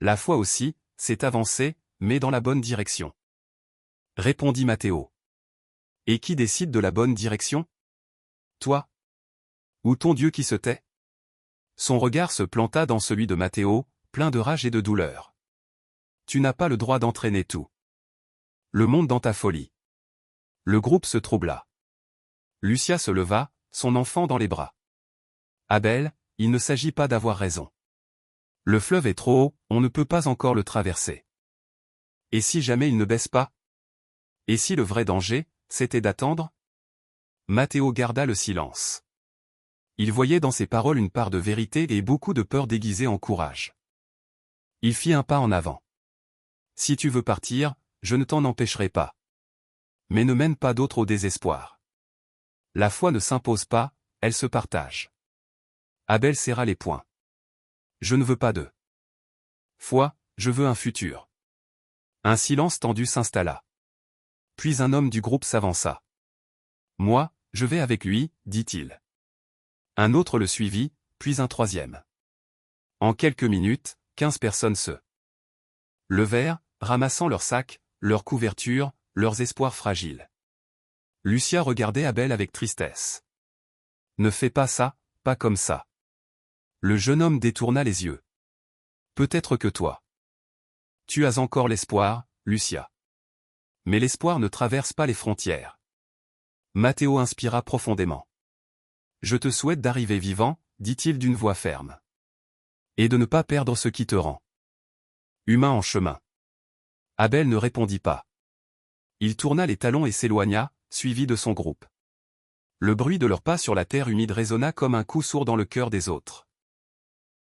La foi aussi, c'est avancer, mais dans la bonne direction. » Répondit Matteo. « Et qui décide de la bonne direction ? Toi ? Ou ton Dieu qui se tait ? » Son regard se planta dans celui de Matteo, plein de rage et de douleur. « Tu n'as pas le droit d'entraîner tout le monde dans ta folie. » Le groupe se troubla. Lucia se leva, son enfant dans les bras. « Abel, il ne s'agit pas d'avoir raison. Le fleuve est trop haut, on ne peut pas encore le traverser. Et si jamais il ne baisse pas ? Et si le vrai danger, c'était d'attendre ?» Matteo garda le silence. Il voyait dans ses paroles une part de vérité et beaucoup de peur déguisée en courage. Il fit un pas en avant. « Si tu veux partir, je ne t'en empêcherai pas. Mais ne mène pas d'autres au désespoir. La foi ne s'impose pas, elle se partage. » Abel serra les poings. « Je ne veux pas de foi, je veux un futur. » Un silence tendu s'installa. Puis un homme du groupe s'avança. « Moi, je vais avec lui, » dit-il. Un autre le suivit, puis un troisième. En quelques minutes, 15 personnes se levèrent, ramassant leurs sacs, leurs couvertures, leurs espoirs fragiles. Lucia regardait Abel avec tristesse. « Ne fais pas ça, pas comme ça. » Le jeune homme détourna les yeux. « Peut-être que toi. Tu as encore l'espoir, Lucia. Mais l'espoir ne traverse pas les frontières. » Matteo inspira profondément. « Je te souhaite d'arriver vivant, » dit-il d'une voix ferme. « Et de ne pas perdre ce qui te rend humain en chemin. » Abel ne répondit pas. Il tourna les talons et s'éloigna, suivi de son groupe. Le bruit de leurs pas sur la terre humide résonna comme un coup sourd dans le cœur des autres.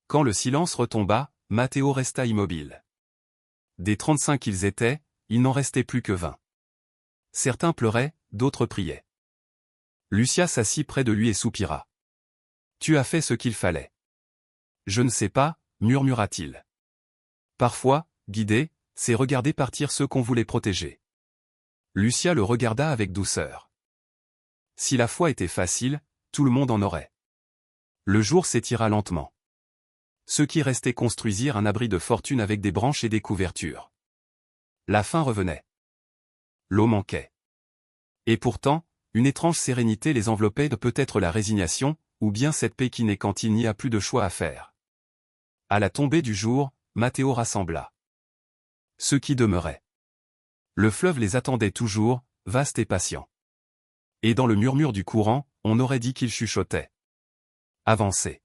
Quand le silence retomba, Matteo resta immobile. Des 35 qu'ils étaient, il n'en restait plus que 20. Certains pleuraient, d'autres priaient. Lucia s'assit près de lui et soupira. « Tu as fait ce qu'il fallait. Je ne sais pas, murmura-t-il. Parfois, guider, c'est regarder partir ceux qu'on voulait protéger. Lucia le regarda avec douceur. Si la foi était facile, tout le monde en aurait. Le jour s'étira lentement. Ceux qui restaient construisirent un abri de fortune avec des branches et des couvertures. La fin revenait. L'eau manquait. Et pourtant, une étrange sérénité les enveloppait, de peut-être la résignation, ou bien cette paix qui naît quand il n'y a plus de choix à faire. À la tombée du jour, Matteo rassembla ceux qui demeuraient. Le fleuve les attendait toujours, vaste et patient. Et dans le murmure du courant, on aurait dit qu'ils chuchotaient. Avancez.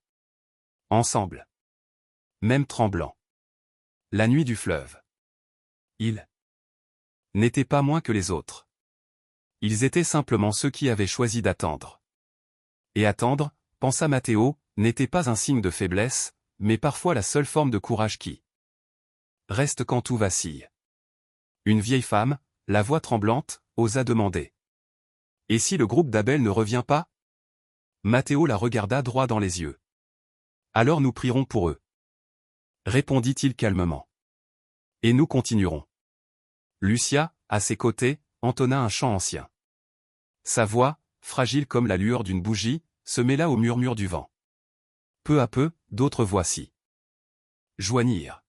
Ensemble. Même tremblant. La nuit du fleuve. Ils n'étaient pas moins que les autres. Ils étaient simplement ceux qui avaient choisi d'attendre. Et attendre, pensa Matteo, n'était pas un signe de faiblesse, mais parfois la seule forme de courage qui reste quand tout vacille. Une vieille femme, la voix tremblante, osa demander. Et si le groupe d'Abel ne revient pas? Matteo la regarda droit dans les yeux. Alors nous prierons pour eux, répondit-il calmement. Et nous continuerons. Lucia, à ses côtés, entonna un chant ancien. Sa voix, fragile comme la lueur d'une bougie, se mêla au murmure du vent. Peu à peu, d'autres voix s'y joignirent.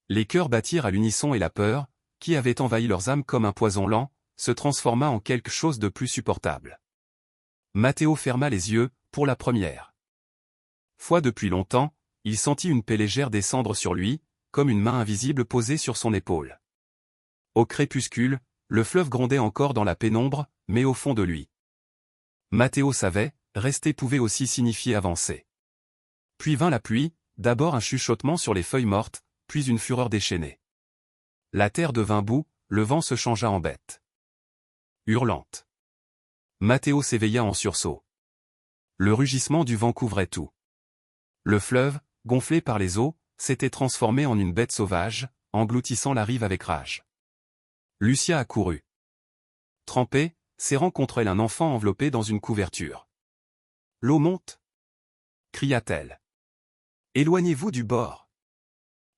Les cœurs battirent à l'unisson et la peur, qui avait envahi leurs âmes comme un poison lent, se transforma en quelque chose de plus supportable. Matteo ferma les yeux, pour la première fois depuis longtemps, il sentit une paix légère descendre sur lui, comme une main invisible posée sur son épaule. Au crépuscule, le fleuve grondait encore dans la pénombre, mais au fond de lui. Matteo savait, rester pouvait aussi signifier avancer. Puis vint la pluie, d'abord un chuchotement sur les feuilles mortes, puis une fureur déchaînée. La terre devint boue, le vent se changea en bête hurlante. Matteo s'éveilla en sursaut. Le rugissement du vent couvrait tout. Le fleuve, gonflé par les eaux, s'était transformé en une bête sauvage, engloutissant la rive avec rage. Lucia accourut. Trempée, serrant contre elle un enfant enveloppé dans une couverture. « L'eau monte !» cria-t-elle. « Éloignez-vous du bord !»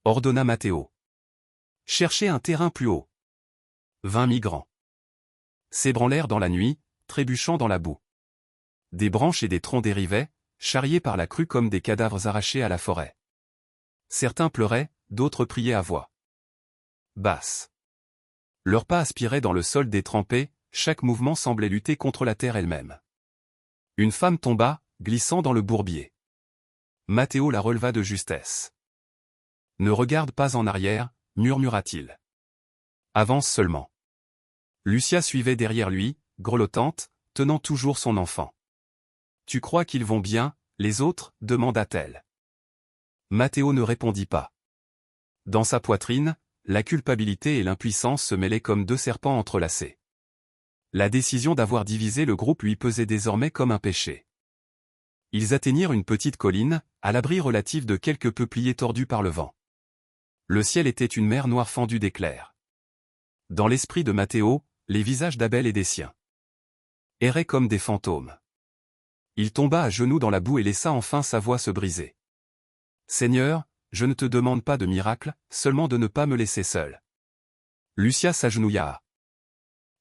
ordonna Matteo. « Cherchez un terrain plus haut. » 20 migrants s'ébranlèrent dans la nuit, trébuchant dans la boue. Des branches et des troncs dérivaient, charriés par la crue comme des cadavres arrachés à la forêt. Certains pleuraient, d'autres priaient à voix basse. Leurs pas aspiraient dans le sol détrempé, chaque mouvement semblait lutter contre la terre elle-même. Une femme tomba, glissant dans le bourbier. Matteo la releva de justesse. « Ne regarde pas en arrière, » murmura-t-il. « Avance seulement. » Lucia suivait derrière lui, grelottante, tenant toujours son enfant. « Tu crois qu'ils vont bien, les autres ?» demanda-t-elle. Matteo ne répondit pas. Dans sa poitrine, la culpabilité et l'impuissance se mêlaient comme deux serpents entrelacés. La décision d'avoir divisé le groupe lui pesait désormais comme un péché. Ils atteignirent une petite colline, à l'abri relatif de quelques peupliers tordus par le vent. Le ciel était une mer noire fendue d'éclairs. Dans l'esprit de Matteo, les visages d'Abel et des siens erraient comme des fantômes. Il tomba à genoux dans la boue et laissa enfin sa voix se briser. « Seigneur, je ne te demande pas de miracle, seulement de ne pas me laisser seul. » Lucia s'agenouilla à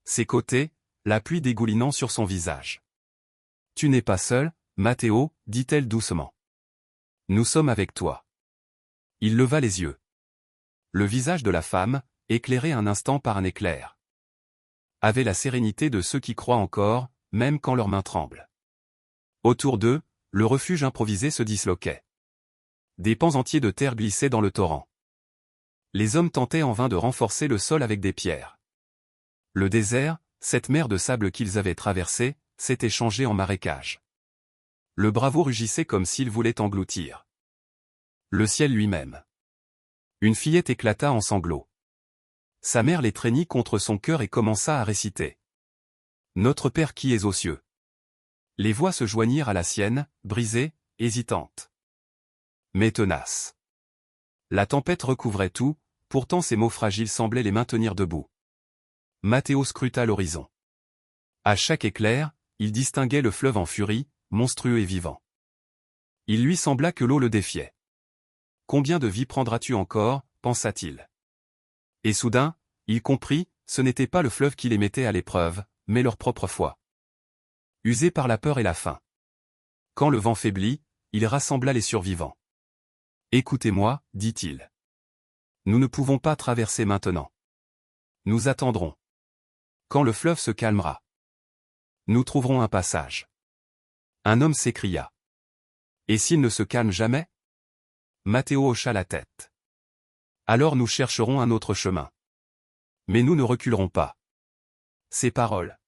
ses côtés, la pluie dégoulinant sur son visage. « Tu n'es pas seul, Matteo, dit-elle doucement. Nous sommes avec toi. » Il leva les yeux. Le visage de la femme, éclairé un instant par un éclair, avait la sérénité de ceux qui croient encore, même quand leurs mains tremblent. Autour d'eux, le refuge improvisé se disloquait. Des pans entiers de terre glissaient dans le torrent. Les hommes tentaient en vain de renforcer le sol avec des pierres. Le désert, cette mer de sable qu'ils avaient traversée, s'était changé en marécage. Le bravo rugissait comme s'il voulait engloutir le ciel lui-même. Une fillette éclata en sanglots. Sa mère l'étreignit contre son cœur et commença à réciter. « Notre Père qui es aux cieux. » Les voix se joignirent à la sienne, brisées, hésitantes, mais tenaces. La tempête recouvrait tout, pourtant ces mots fragiles semblaient les maintenir debout. Matteo scruta l'horizon. À chaque éclair, il distinguait le fleuve en furie, monstrueux et vivant. Il lui sembla que l'eau le défiait. Combien de vies prendras-tu encore, pensa-t-il. Et soudain, il comprit, ce n'était pas le fleuve qui les mettait à l'épreuve, mais leur propre foi. Usés par la peur et la faim. Quand le vent faiblit, il rassembla les survivants. Écoutez-moi, dit-il. Nous ne pouvons pas traverser maintenant. Nous attendrons. Quand le fleuve se calmera, nous trouverons un passage. Un homme s'écria. Et s'il ne se calme jamais? Matteo hocha la tête. Alors nous chercherons un autre chemin. Mais nous ne reculerons pas. Ces paroles,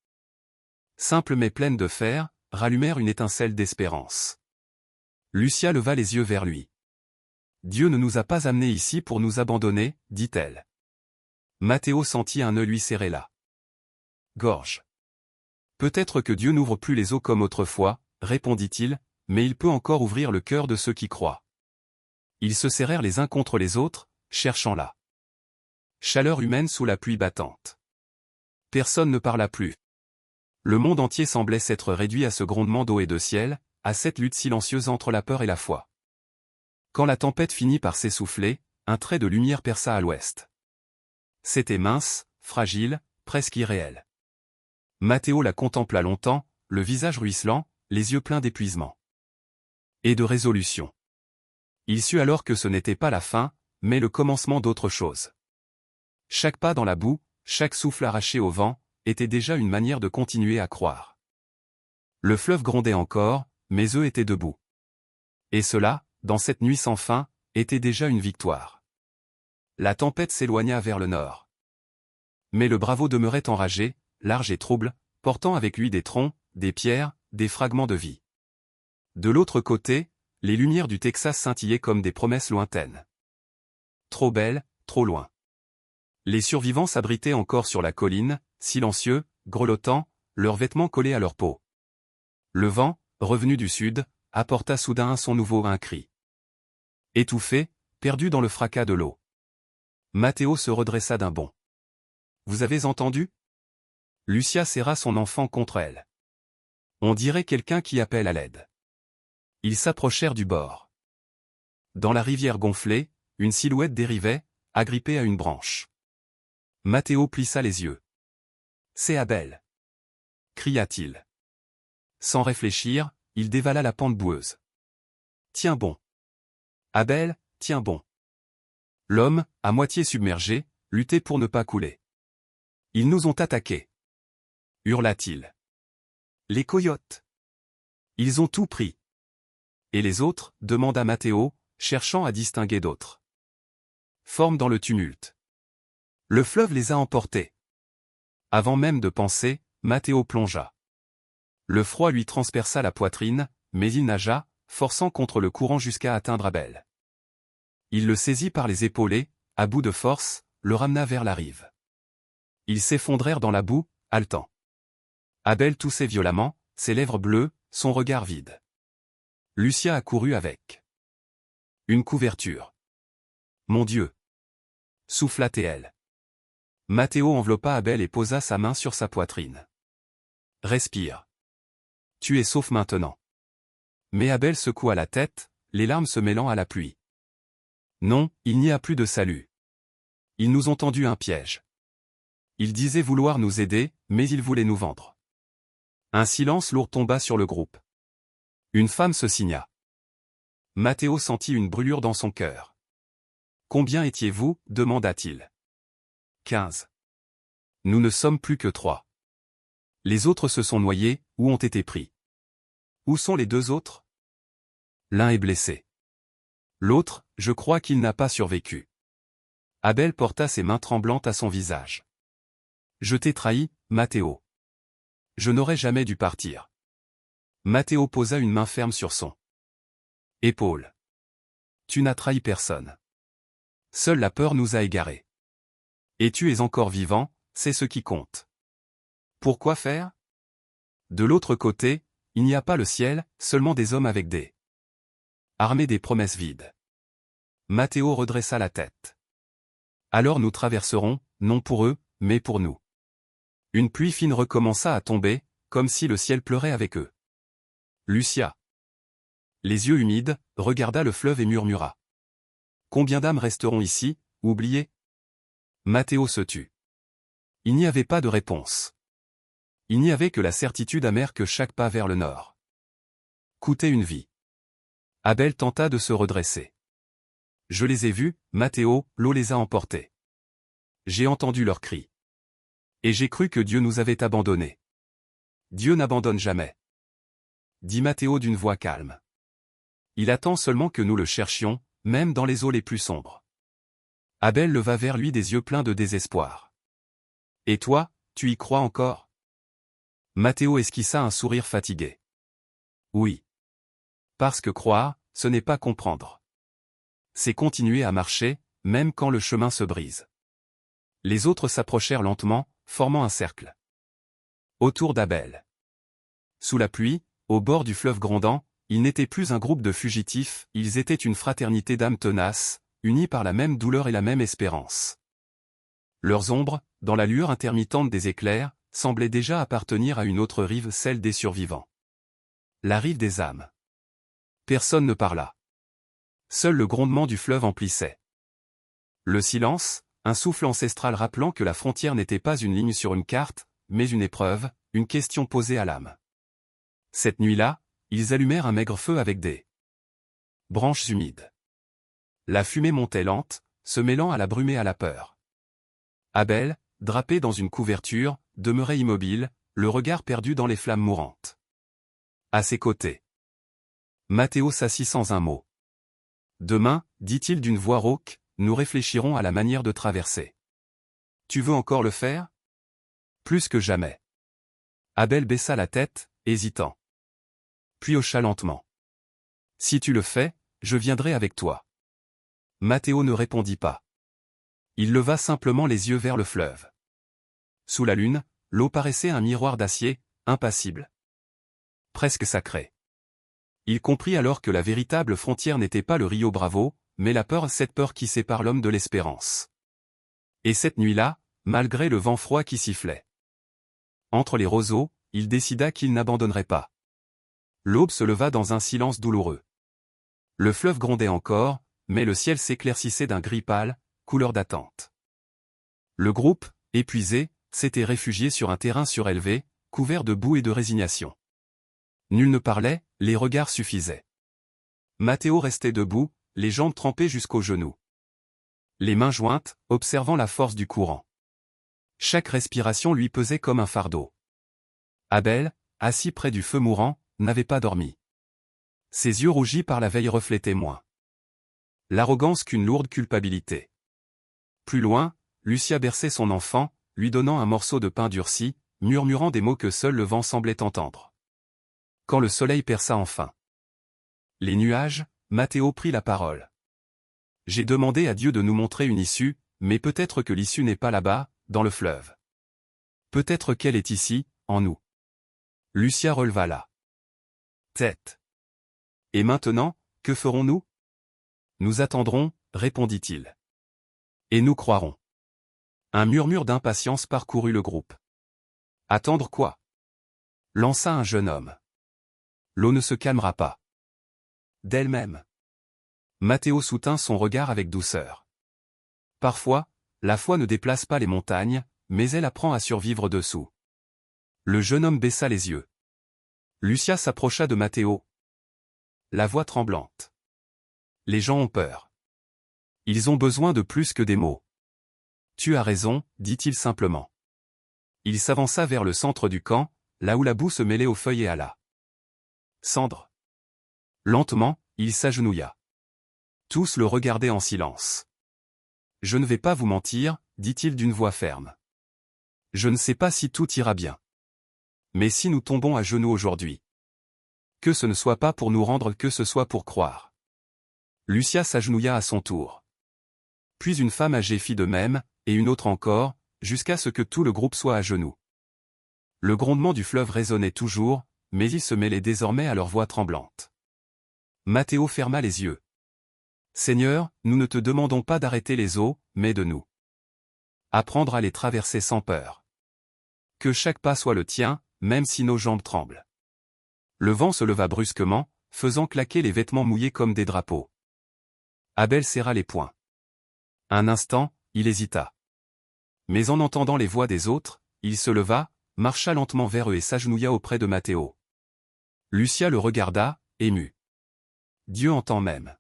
simples mais pleines de fer, rallumèrent une étincelle d'espérance. Lucia leva les yeux vers lui. Dieu ne nous a pas amenés ici pour nous abandonner, dit-elle. Matteo sentit un nœud lui serrer la gorge. Peut-être que Dieu n'ouvre plus les eaux comme autrefois, répondit-il, mais il peut encore ouvrir le cœur de ceux qui croient. Ils se serrèrent les uns contre les autres, cherchant la chaleur humaine sous la pluie battante. Personne ne parla plus. Le monde entier semblait s'être réduit à ce grondement d'eau et de ciel, à cette lutte silencieuse entre la peur et la foi. Quand la tempête finit par s'essouffler, un trait de lumière perça à l'ouest. C'était mince, fragile, presque irréel. Matteo la contempla longtemps, le visage ruisselant, les yeux pleins d'épuisement et de résolution. Il sut alors que ce n'était pas la fin, mais le commencement d'autre chose. Chaque pas dans la boue, chaque souffle arraché au vent, était déjà une manière de continuer à croire. Le fleuve grondait encore, mais eux étaient debout. Et cela, dans cette nuit sans fin, était déjà une victoire. La tempête s'éloigna vers le nord. Mais le bravo demeurait enragé, large et trouble, portant avec lui des troncs, des pierres, des fragments de vie. De l'autre côté, les lumières du Texas scintillaient comme des promesses lointaines. Trop belles, trop loin. Les survivants s'abritaient encore sur la colline, silencieux, grelottants, leurs vêtements collés à leur peau. Le vent, revenu du sud, apporta soudain un son nouveau, un cri. Étouffé, perdu dans le fracas de l'eau. Matteo se redressa d'un bond. Vous avez entendu? Lucia serra son enfant contre elle. On dirait quelqu'un qui appelle à l'aide. Ils s'approchèrent du bord. Dans la rivière gonflée, une silhouette dérivait, agrippée à une branche. Matteo plissa les yeux. C'est Abel, cria-t-il. Sans réfléchir, il dévala la pente boueuse. Tiens bon. Abel, tiens bon. L'homme, à moitié submergé, luttait pour ne pas couler. Ils nous ont attaqués, hurla-t-il. Les coyotes. Ils ont tout pris. Et les autres, demanda Matteo, cherchant à distinguer d'autres formes dans le tumulte. Le fleuve les a emportés. Avant même de penser, Matteo plongea. Le froid lui transperça la poitrine, mais il nagea, forçant contre le courant jusqu'à atteindre Abel. Il le saisit par les épaules et, à bout de force, le ramena vers la rive. Ils s'effondrèrent dans la boue, haletant. Abel toussait violemment, ses lèvres bleues, son regard vide. Lucia accourut avec une couverture. Mon Dieu! Souffla-t-elle. Matteo enveloppa Abel et posa sa main sur sa poitrine. Respire. Tu es sauf maintenant. Mais Abel secoua la tête, les larmes se mêlant à la pluie. Non, il n'y a plus de salut. Ils nous ont tendu un piège. Ils disaient vouloir nous aider, mais ils voulaient nous vendre. Un silence lourd tomba sur le groupe. Une femme se signa. Matteo sentit une brûlure dans son cœur. Combien étiez-vous? Demanda-t-il. 15. Nous ne sommes plus que 3. Les autres se sont noyés, ou ont été pris. Où sont les 2 autres? L'un est blessé. L'autre, je crois qu'il n'a pas survécu. Abel porta ses mains tremblantes à son visage. Je t'ai trahi, Matteo. Je n'aurais jamais dû partir. Matteo posa une main ferme sur son épaule. Tu n'as trahi personne. Seule la peur nous a égarés. Et tu es encore vivant, c'est ce qui compte. Pourquoi faire? De l'autre côté, il n'y a pas le ciel, seulement des hommes avec des armées des promesses vides. Matteo redressa la tête. Alors nous traverserons, non pour eux, mais pour nous. Une pluie fine recommença à tomber, comme si le ciel pleurait avec eux. Lucia, les yeux humides, regarda le fleuve et murmura. Combien d'âmes resteront ici, oubliées? Mathéo se tut. Il n'y avait pas de réponse. Il n'y avait que la certitude amère que chaque pas vers le nord coûtait une vie. Abel tenta de se redresser. Je les ai vus, Mathéo, l'eau les a emportés. J'ai entendu leurs cris. Et j'ai cru que Dieu nous avait abandonnés. Dieu n'abandonne jamais, dit Mathéo d'une voix calme. Il attend seulement que nous le cherchions, même dans les eaux les plus sombres. Abel leva vers lui des yeux pleins de désespoir. Et toi, tu y crois encore? Mathéo esquissa un sourire fatigué. Oui. Parce que croire, ce n'est pas comprendre. C'est continuer à marcher, même quand le chemin se brise. Les autres s'approchèrent lentement, formant un cercle autour d'Abel. Sous la pluie, au bord du fleuve grondant, ils n'étaient plus un groupe de fugitifs, ils étaient une fraternité d'âmes tenaces, unis par la même douleur et la même espérance. Leurs ombres, dans la lueur intermittente des éclairs, semblaient déjà appartenir à une autre rive, celle des survivants. La rive des âmes. Personne ne parla. Seul le grondement du fleuve emplissait le silence, un souffle ancestral rappelant que la frontière n'était pas une ligne sur une carte, mais une épreuve, une question posée à l'âme. Cette nuit-là, ils allumèrent un maigre feu avec des branches humides. La fumée montait lente, se mêlant à la brume et à la peur. Abel, drapé dans une couverture, demeurait immobile, le regard perdu dans les flammes mourantes. À ses côtés, Mathéo s'assit sans un mot. Demain, dit-il d'une voix rauque, nous réfléchirons à la manière de traverser. Tu veux encore le faire? Plus que jamais. Abel baissa la tête, hésitant. Puis hocha lentement. Si tu le fais, je viendrai avec toi. Mathéo ne répondit pas. Il leva simplement les yeux vers le fleuve. Sous la lune, l'eau paraissait un miroir d'acier, impassible. Presque sacré. Il comprit alors que la véritable frontière n'était pas le Rio Bravo, mais la peur, cette peur qui sépare l'homme de l'espérance. Et cette nuit-là, malgré le vent froid qui sifflait entre les roseaux, il décida qu'il n'abandonnerait pas. L'aube se leva dans un silence douloureux. Le fleuve grondait encore, mais le ciel s'éclaircissait d'un gris pâle, couleur d'attente. Le groupe, épuisé, s'était réfugié sur un terrain surélevé, couvert de boue et de résignation. Nul ne parlait, les regards suffisaient. Mathéo restait debout, les jambes trempées jusqu'aux genoux. Les mains jointes, observant la force du courant. Chaque respiration lui pesait comme un fardeau. Abel, assis près du feu mourant, n'avait pas dormi. Ses yeux rougis par la veille reflétaient moins l'arrogance qu'une lourde culpabilité. Plus loin, Lucia berçait son enfant, lui donnant un morceau de pain durci, murmurant des mots que seul le vent semblait entendre. Quand le soleil perça enfin les nuages, Mathéo prit la parole. J'ai demandé à Dieu de nous montrer une issue, mais peut-être que l'issue n'est pas là-bas, dans le fleuve. Peut-être qu'elle est ici, en nous. Lucia releva la tête. Et maintenant, que ferons-nous? Nous attendrons, répondit-il. Et nous croirons. Un murmure d'impatience parcourut le groupe. Attendre quoi? Lança un jeune homme. L'eau ne se calmera pas d'elle-même. Mathéo soutint son regard avec douceur. Parfois, la foi ne déplace pas les montagnes, mais elle apprend à survivre dessous. Le jeune homme baissa les yeux. Lucia s'approcha de Mathéo. La voix tremblante. Les gens ont peur. Ils ont besoin de plus que des mots. Tu as raison, dit-il simplement. Il s'avança vers le centre du camp, là où la boue se mêlait aux feuilles et à la cendre. Lentement, il s'agenouilla. Tous le regardaient en silence. Je ne vais pas vous mentir, dit-il d'une voix ferme. Je ne sais pas si tout ira bien. Mais si nous tombons à genoux aujourd'hui, que ce ne soit pas pour nous rendre, que ce soit pour croire. Lucia s'agenouilla à son tour. Puis une femme âgée fit de même, et une autre encore, jusqu'à ce que tout le groupe soit à genoux. Le grondement du fleuve résonnait toujours, mais il se mêlait désormais à leur voix tremblante. Mathéo ferma les yeux. Seigneur, nous ne te demandons pas d'arrêter les eaux, mais de nous apprendre à les traverser sans peur. Que chaque pas soit le tien, même si nos jambes tremblent. Le vent se leva brusquement, faisant claquer les vêtements mouillés comme des drapeaux. Abel serra les poings. Un instant, il hésita. Mais en entendant les voix des autres, il se leva, marcha lentement vers eux et s'agenouilla auprès de Matteo. Lucia le regarda, émue. Dieu entend même.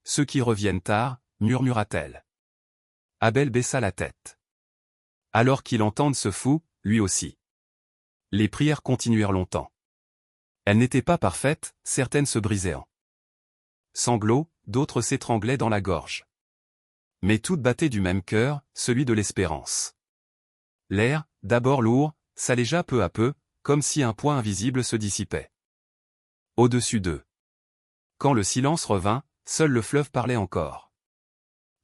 Ceux qui reviennent tard, murmura-t-elle. Abel baissa la tête. Alors qu'il entende ce fou, lui aussi. Les prières continuèrent longtemps. Elles n'étaient pas parfaites, certaines se brisaient en sanglots, d'autres s'étranglaient dans la gorge. Mais toutes battaient du même cœur, celui de l'espérance. L'air, d'abord lourd, s'allégea peu à peu, comme si un poids invisible se dissipait. Au-dessus d'eux. Quand le silence revint, seul le fleuve parlait encore.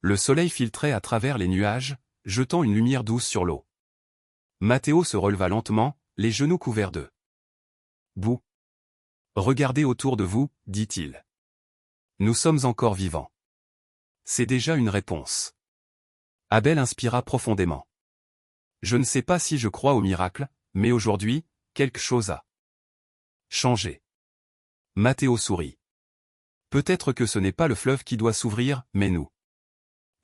Le soleil filtrait à travers les nuages, jetant une lumière douce sur l'eau. Matteo se releva lentement, les genoux couverts de boue. Regardez autour de vous, dit-il. Nous sommes encore vivants. C'est déjà une réponse. Abel inspira profondément. Je ne sais pas si je crois au miracle, mais aujourd'hui, quelque chose a changé. Matteo sourit. Peut-être que ce n'est pas le fleuve qui doit s'ouvrir, mais nous.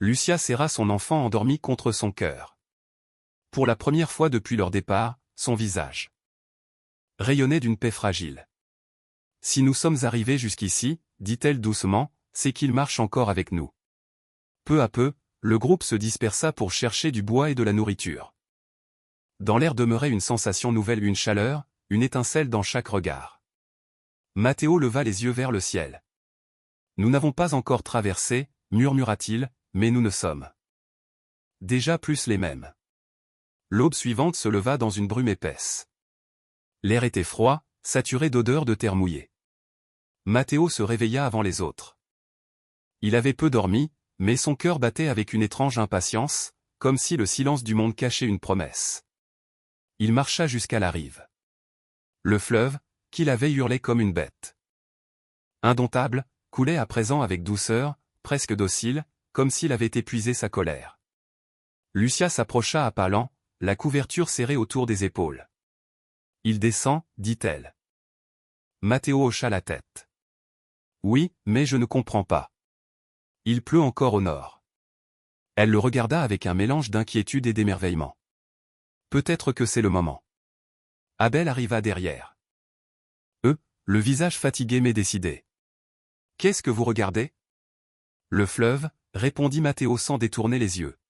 Lucia serra son enfant endormi contre son cœur. Pour la première fois depuis leur départ, son visage rayonnait d'une paix fragile. Si nous sommes arrivés jusqu'ici, dit-elle doucement, c'est qu'il marche encore avec nous. Peu à peu, le groupe se dispersa pour chercher du bois et de la nourriture. Dans l'air demeurait une sensation nouvelle, une chaleur, une étincelle dans chaque regard. Matteo leva les yeux vers le ciel. Nous n'avons pas encore traversé, murmura-t-il, mais nous ne sommes déjà plus les mêmes. L'aube suivante se leva dans une brume épaisse. L'air était froid, saturé d'odeurs de terre mouillée. Matteo se réveilla avant les autres. Il avait peu dormi, mais son cœur battait avec une étrange impatience, comme si le silence du monde cachait une promesse. Il marcha jusqu'à la rive. Le fleuve, qu'il avait hurlé comme une bête indomptable, coulait à présent avec douceur, presque docile, comme s'il avait épuisé sa colère. Lucia s'approcha à pas lents, la couverture serrée autour des épaules. Il descend, dit-elle. Matteo hocha la tête. Oui, mais je ne comprends pas. Il pleut encore au nord. Elle le regarda avec un mélange d'inquiétude et d'émerveillement. Peut-être que c'est le moment. Abel arriva derrière. Le visage fatigué mais décidé. Qu'est-ce que vous regardez? Le fleuve, répondit Matteo sans détourner les yeux.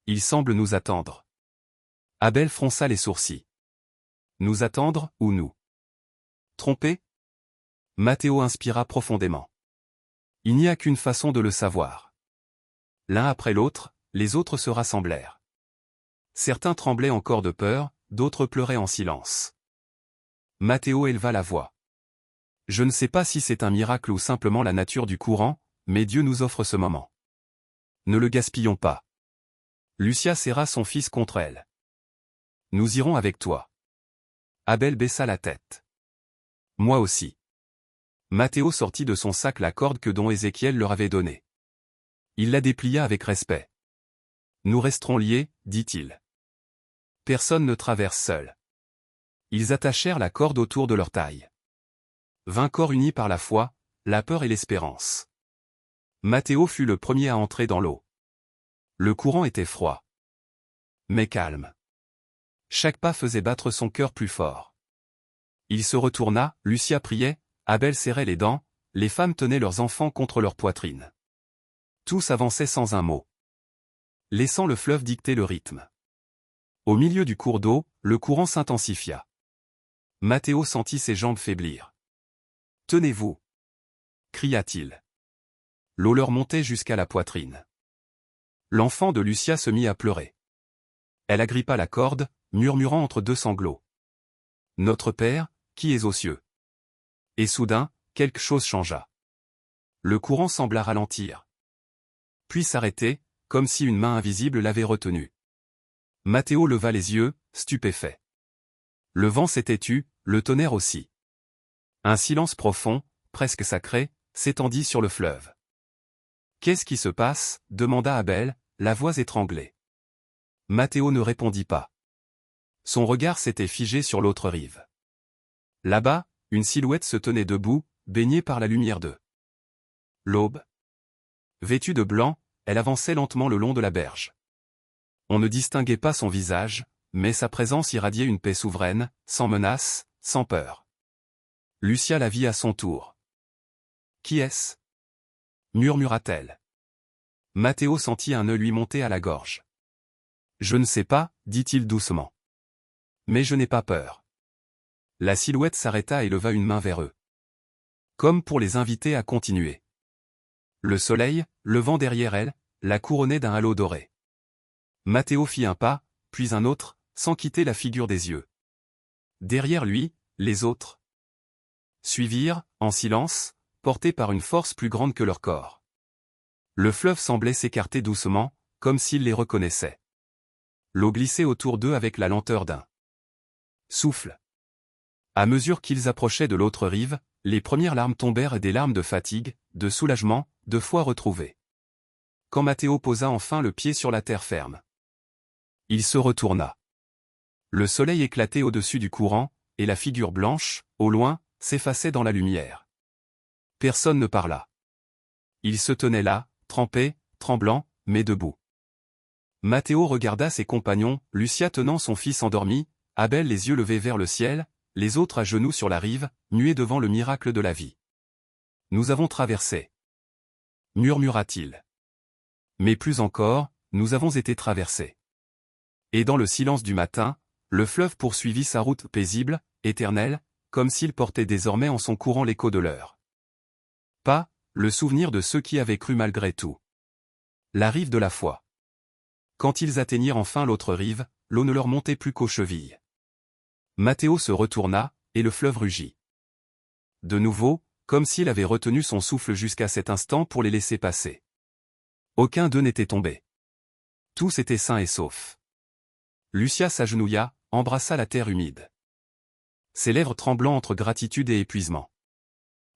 Il semble nous attendre. Abel fronça les sourcils. Nous attendre, ou nous tromper? Matteo inspira profondément. Il n'y a qu'une façon de le savoir. L'un après l'autre, les autres se rassemblèrent. Certains tremblaient encore de peur, d'autres pleuraient en silence. Matteo éleva la voix. Je ne sais pas si c'est un miracle ou simplement la nature du courant, mais Dieu nous offre ce moment. Ne le gaspillons pas. Lucia serra son fils contre elle. Nous irons avec toi. Abel baissa la tête. Moi aussi. Matteo sortit de son sac la corde que don Ézéchiel leur avait donnée. Il la déplia avec respect. Nous resterons liés, dit-il. Personne ne traverse seul. Ils attachèrent la corde autour de leur taille. 20 corps unis par la foi, la peur et l'espérance. Matteo fut le premier à entrer dans l'eau. Le courant était froid, mais calme. Chaque pas faisait battre son cœur plus fort. Il se retourna, Lucia priait, Abel serrait les dents, les femmes tenaient leurs enfants contre leur poitrine. Tous avançaient sans un mot, laissant le fleuve dicter le rythme. Au milieu du cours d'eau, le courant s'intensifia. Matteo sentit ses jambes faiblir. « Tenez-vous » cria-t-il. L'eau leur montait jusqu'à la poitrine. L'enfant de Lucia se mit à pleurer. Elle agrippa la corde, murmurant entre deux sanglots. « Notre Père, qui es aux cieux » Et soudain, quelque chose changea. Le courant sembla ralentir. Puis s'arrêter, comme si une main invisible l'avait retenu. Matteo leva les yeux, stupéfait. Le vent s'était tu, le tonnerre aussi. Un silence profond, presque sacré, s'étendit sur le fleuve. « Qu'est-ce qui se passe » demanda Abel, la voix étranglée. Matteo ne répondit pas. Son regard s'était figé sur l'autre rive. Là-bas, une silhouette se tenait debout, baignée par la lumière de l'aube. Vêtue de blanc, elle avançait lentement le long de la berge. On ne distinguait pas son visage, mais sa présence irradiait une paix souveraine, sans menace, sans peur. Lucia la vit à son tour. « Qui est-ce » murmura-t-elle. Matteo sentit un nœud lui monter à la gorge. « Je ne sais pas, dit-il doucement. Mais je n'ai pas peur. » La silhouette s'arrêta et leva une main vers eux. Comme pour les inviter à continuer. Le soleil, levant derrière elle, la couronnait d'un halo doré. Matteo fit un pas, puis un autre, sans quitter la figure des yeux. Derrière lui, les autres suivirent, en silence, portés par une force plus grande que leur corps. Le fleuve semblait s'écarter doucement, comme s'il les reconnaissait. L'eau glissait autour d'eux avec la lenteur d'un souffle. À mesure qu'ils approchaient de l'autre rive, les premières larmes tombèrent, des larmes de fatigue, de soulagement, de foi retrouvée. Quand Matteo posa enfin le pied sur la terre ferme, il se retourna. Le soleil éclatait au-dessus du courant, et la figure blanche, au loin, s'effaçait dans la lumière. Personne ne parla. Il se tenait là, trempé, tremblant, mais debout. Matteo regarda ses compagnons, Lucia tenant son fils endormi, Abel les yeux levés vers le ciel, les autres à genoux sur la rive, muets devant le miracle de la vie. « Nous avons traversé. » murmura-t-il. Mais plus encore, nous avons été traversés. Et dans le silence du matin, le fleuve poursuivit sa route paisible, éternelle, comme s'il portait désormais en son courant l'écho de l'heure. Pas, le souvenir de ceux qui avaient cru malgré tout. La rive de la foi. Quand ils atteignirent enfin l'autre rive, l'eau ne leur montait plus qu'aux chevilles. Matteo se retourna, et le fleuve rugit. De nouveau, comme s'il avait retenu son souffle jusqu'à cet instant pour les laisser passer. Aucun d'eux n'était tombé. Tous étaient sains et saufs. Lucia s'agenouilla, embrassa la terre humide. Ses lèvres tremblant entre gratitude et épuisement.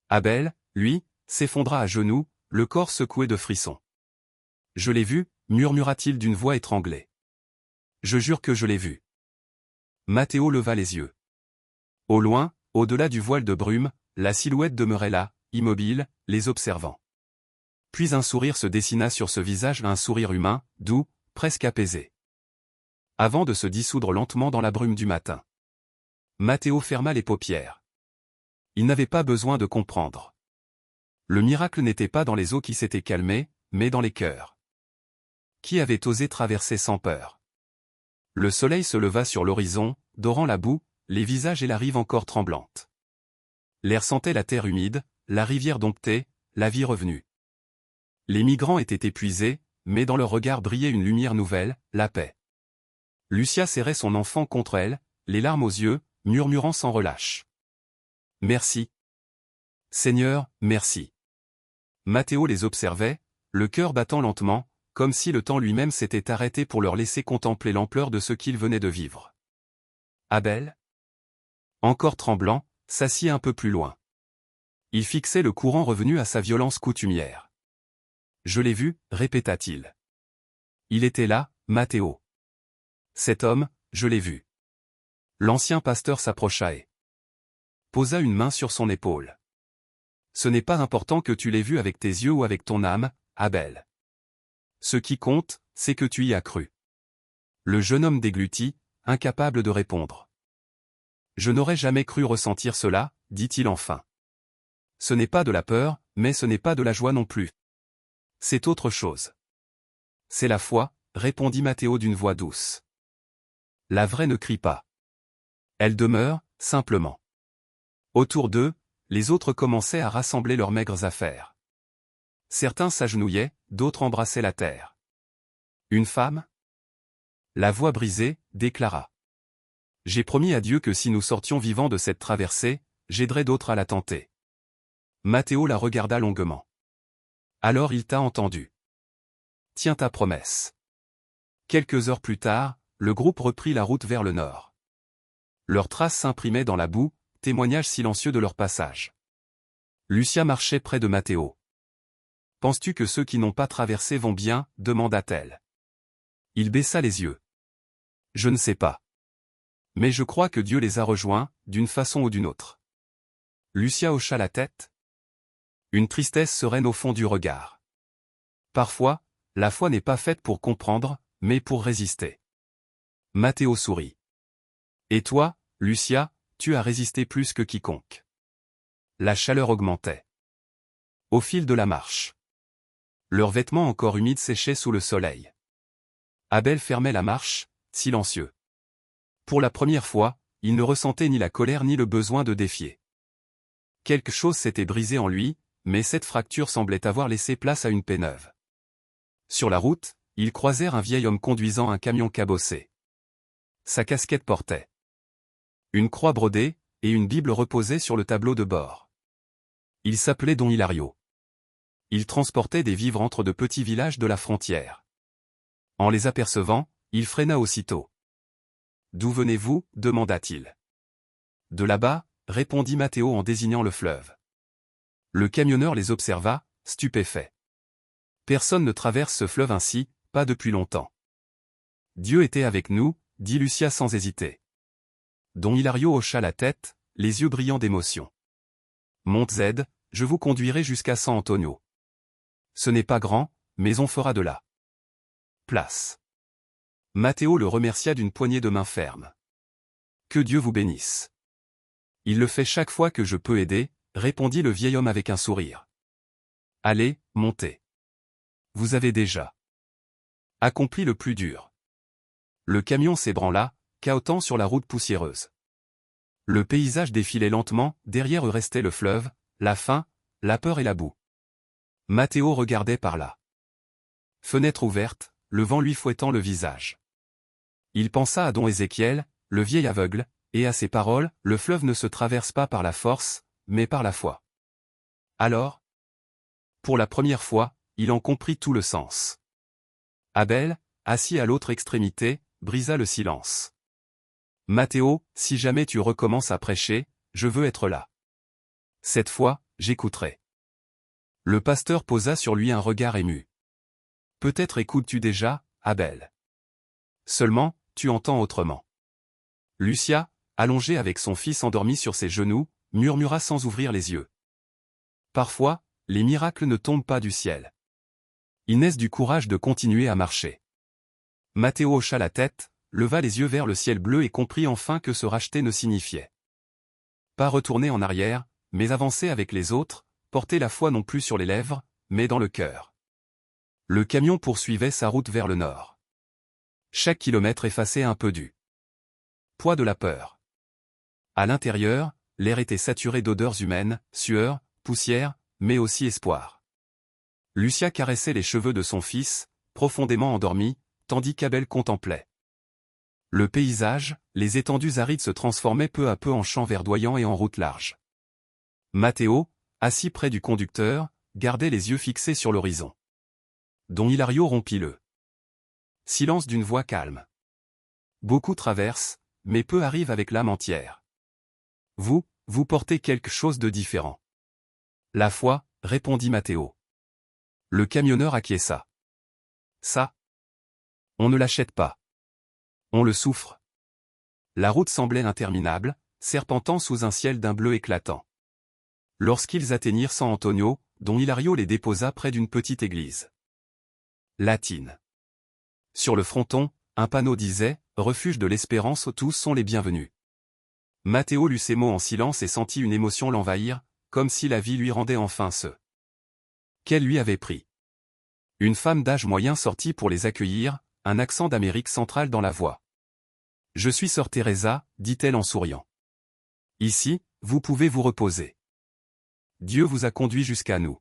Abel, lui, s'effondra à genoux, le corps secoué de frissons. « Je l'ai vu » murmura-t-il d'une voix étranglée. « Je jure que je l'ai vu. » Matteo leva les yeux. Au loin, au-delà du voile de brume, la silhouette demeurait là, immobile, les observant. Puis un sourire se dessina sur ce visage, un sourire humain, doux, presque apaisé. Avant de se dissoudre lentement dans la brume du matin. Matteo ferma les paupières. Il n'avait pas besoin de comprendre. Le miracle n'était pas dans les eaux qui s'étaient calmées, mais dans les cœurs. Qui avait osé traverser sans peur? Le soleil se leva sur l'horizon, dorant la boue, les visages et la rive encore tremblantes. L'air sentait la terre humide, la rivière domptée, la vie revenue. Les migrants étaient épuisés, mais dans leur regard brillait une lumière nouvelle, la paix. Lucia serrait son enfant contre elle, les larmes aux yeux, murmurant sans relâche. « Merci. Seigneur, merci. » Matteo les observait, le cœur battant lentement, comme si le temps lui-même s'était arrêté pour leur laisser contempler l'ampleur de ce qu'ils venaient de vivre. Abel, encore tremblant, s'assit un peu plus loin. Il fixait le courant revenu à sa violence coutumière. « Je l'ai vu » répéta-t-il. Il était là, Matteo. Cet homme, je l'ai vu. L'ancien pasteur s'approcha et posa une main sur son épaule. Ce n'est pas important que tu l'aies vu avec tes yeux ou avec ton âme, Abel. Ce qui compte, c'est que tu y as cru. Le jeune homme déglutit, incapable de répondre. Je n'aurais jamais cru ressentir cela, dit-il enfin. Ce n'est pas de la peur, mais ce n'est pas de la joie non plus. C'est autre chose. C'est la foi, répondit Matteo d'une voix douce. La vraie ne crie pas. Elle demeure, simplement. Autour d'eux, les autres commençaient à rassembler leurs maigres affaires. Certains s'agenouillaient, d'autres embrassaient la terre. Une femme? La voix brisée, déclara. J'ai promis à Dieu que si nous sortions vivants de cette traversée, j'aiderais d'autres à la tenter. Matteo la regarda longuement. Alors il t'a entendu. Tiens ta promesse. Quelques heures plus tard, le groupe reprit la route vers le nord. Leurs traces s'imprimaient dans la boue, témoignage silencieux de leur passage. Lucia marchait près de Matteo. Penses-tu que ceux qui n'ont pas traversé vont bien? Demanda-t-elle. Il baissa les yeux. Je ne sais pas. Mais je crois que Dieu les a rejoints, d'une façon ou d'une autre. Lucia hocha la tête. Une tristesse sereine au fond du regard. Parfois, la foi n'est pas faite pour comprendre, mais pour résister. Matteo sourit. Et toi, Lucia, tu as résisté plus que quiconque. La chaleur augmentait. Au fil de la marche. Leurs vêtements encore humides séchaient sous le soleil. Abel fermait la marche, silencieux. Pour la première fois, il ne ressentait ni la colère ni le besoin de défier. Quelque chose s'était brisé en lui, mais cette fracture semblait avoir laissé place à une paix neuve. Sur la route, ils croisèrent un vieil homme conduisant un camion cabossé. Sa casquette portait une croix brodée, et une Bible reposait sur le tableau de bord. Il s'appelait Don Hilario. Il transportait des vivres entre de petits villages de la frontière. En les apercevant, il freina aussitôt. « D'où venez-vous » demanda-t-il. « De là-bas » répondit Matteo en désignant le fleuve. Le camionneur les observa, stupéfait. Personne ne traverse ce fleuve ainsi, pas depuis longtemps. Dieu était avec nous, dit Lucia sans hésiter. Don Hilario hocha la tête, les yeux brillants d'émotion. Monte Z, je vous conduirai jusqu'à San Antonio. Ce n'est pas grand, mais on fera de là. Place. Matteo le remercia d'une poignée de main ferme. Que Dieu vous bénisse. Il le fait chaque fois que je peux aider, répondit le vieil homme avec un sourire. Allez, montez. Vous avez déjà accompli le plus dur. Le camion s'ébranla, cahotant sur la route poussiéreuse. Le paysage défilait lentement, derrière eux restait le fleuve, la faim, la peur et la boue. Matteo regardait par là. Fenêtre ouverte, le vent lui fouettant le visage. Il pensa à Don Ézéchiel, le vieil aveugle, et à ses paroles, le fleuve ne se traverse pas par la force, mais par la foi. Alors, pour la première fois, il en comprit tout le sens. Abel, assis à l'autre extrémité, brisa le silence. Matteo, si jamais tu recommences à prêcher, je veux être là. Cette fois, j'écouterai. Le pasteur posa sur lui un regard ému. Peut-être écoutes-tu déjà, Abel. Seulement, tu entends autrement. Lucia, allongée avec son fils endormi sur ses genoux, murmura sans ouvrir les yeux. Parfois, les miracles ne tombent pas du ciel. Ils naissent du courage de continuer à marcher. Matteo hocha la tête, leva les yeux vers le ciel bleu et comprit enfin que se racheter ne signifiait pas retourner en arrière, mais avancer avec les autres, porter la foi non plus sur les lèvres, mais dans le cœur. Le camion poursuivait sa route vers le nord. Chaque kilomètre effaçait un peu du poids de la peur. À l'intérieur, l'air était saturé d'odeurs humaines, sueur, poussière, mais aussi espoir. Lucia caressait les cheveux de son fils, profondément endormi, tandis qu'Abel contemplait. Le paysage, les étendues arides se transformaient peu à peu en champs verdoyants et en routes larges. Matteo, assis près du conducteur, gardait les yeux fixés sur l'horizon. Don Hilario rompit le silence d'une voix calme. Beaucoup traversent, mais peu arrivent avec l'âme entière. Vous portez quelque chose de différent. La foi, répondit Matteo. Le camionneur acquiesça. Ça, on ne l'achète pas. On le souffre. La route semblait interminable, serpentant sous un ciel d'un bleu éclatant. Lorsqu'ils atteignirent San Antonio, Don Hilario les déposa près d'une petite église latine. Sur le fronton, un panneau disait « Refuge de l'espérance, tous sont les bienvenus ». Matteo lut ces mots en silence et sentit une émotion l'envahir, comme si la vie lui rendait enfin ce qu'elle lui avait pris. Une femme d'âge moyen sortit pour les accueillir, un accent d'Amérique centrale dans la voix. « Je suis sœur Teresa, dit-elle en souriant. Ici, vous pouvez vous reposer. Dieu vous a conduit jusqu'à nous. »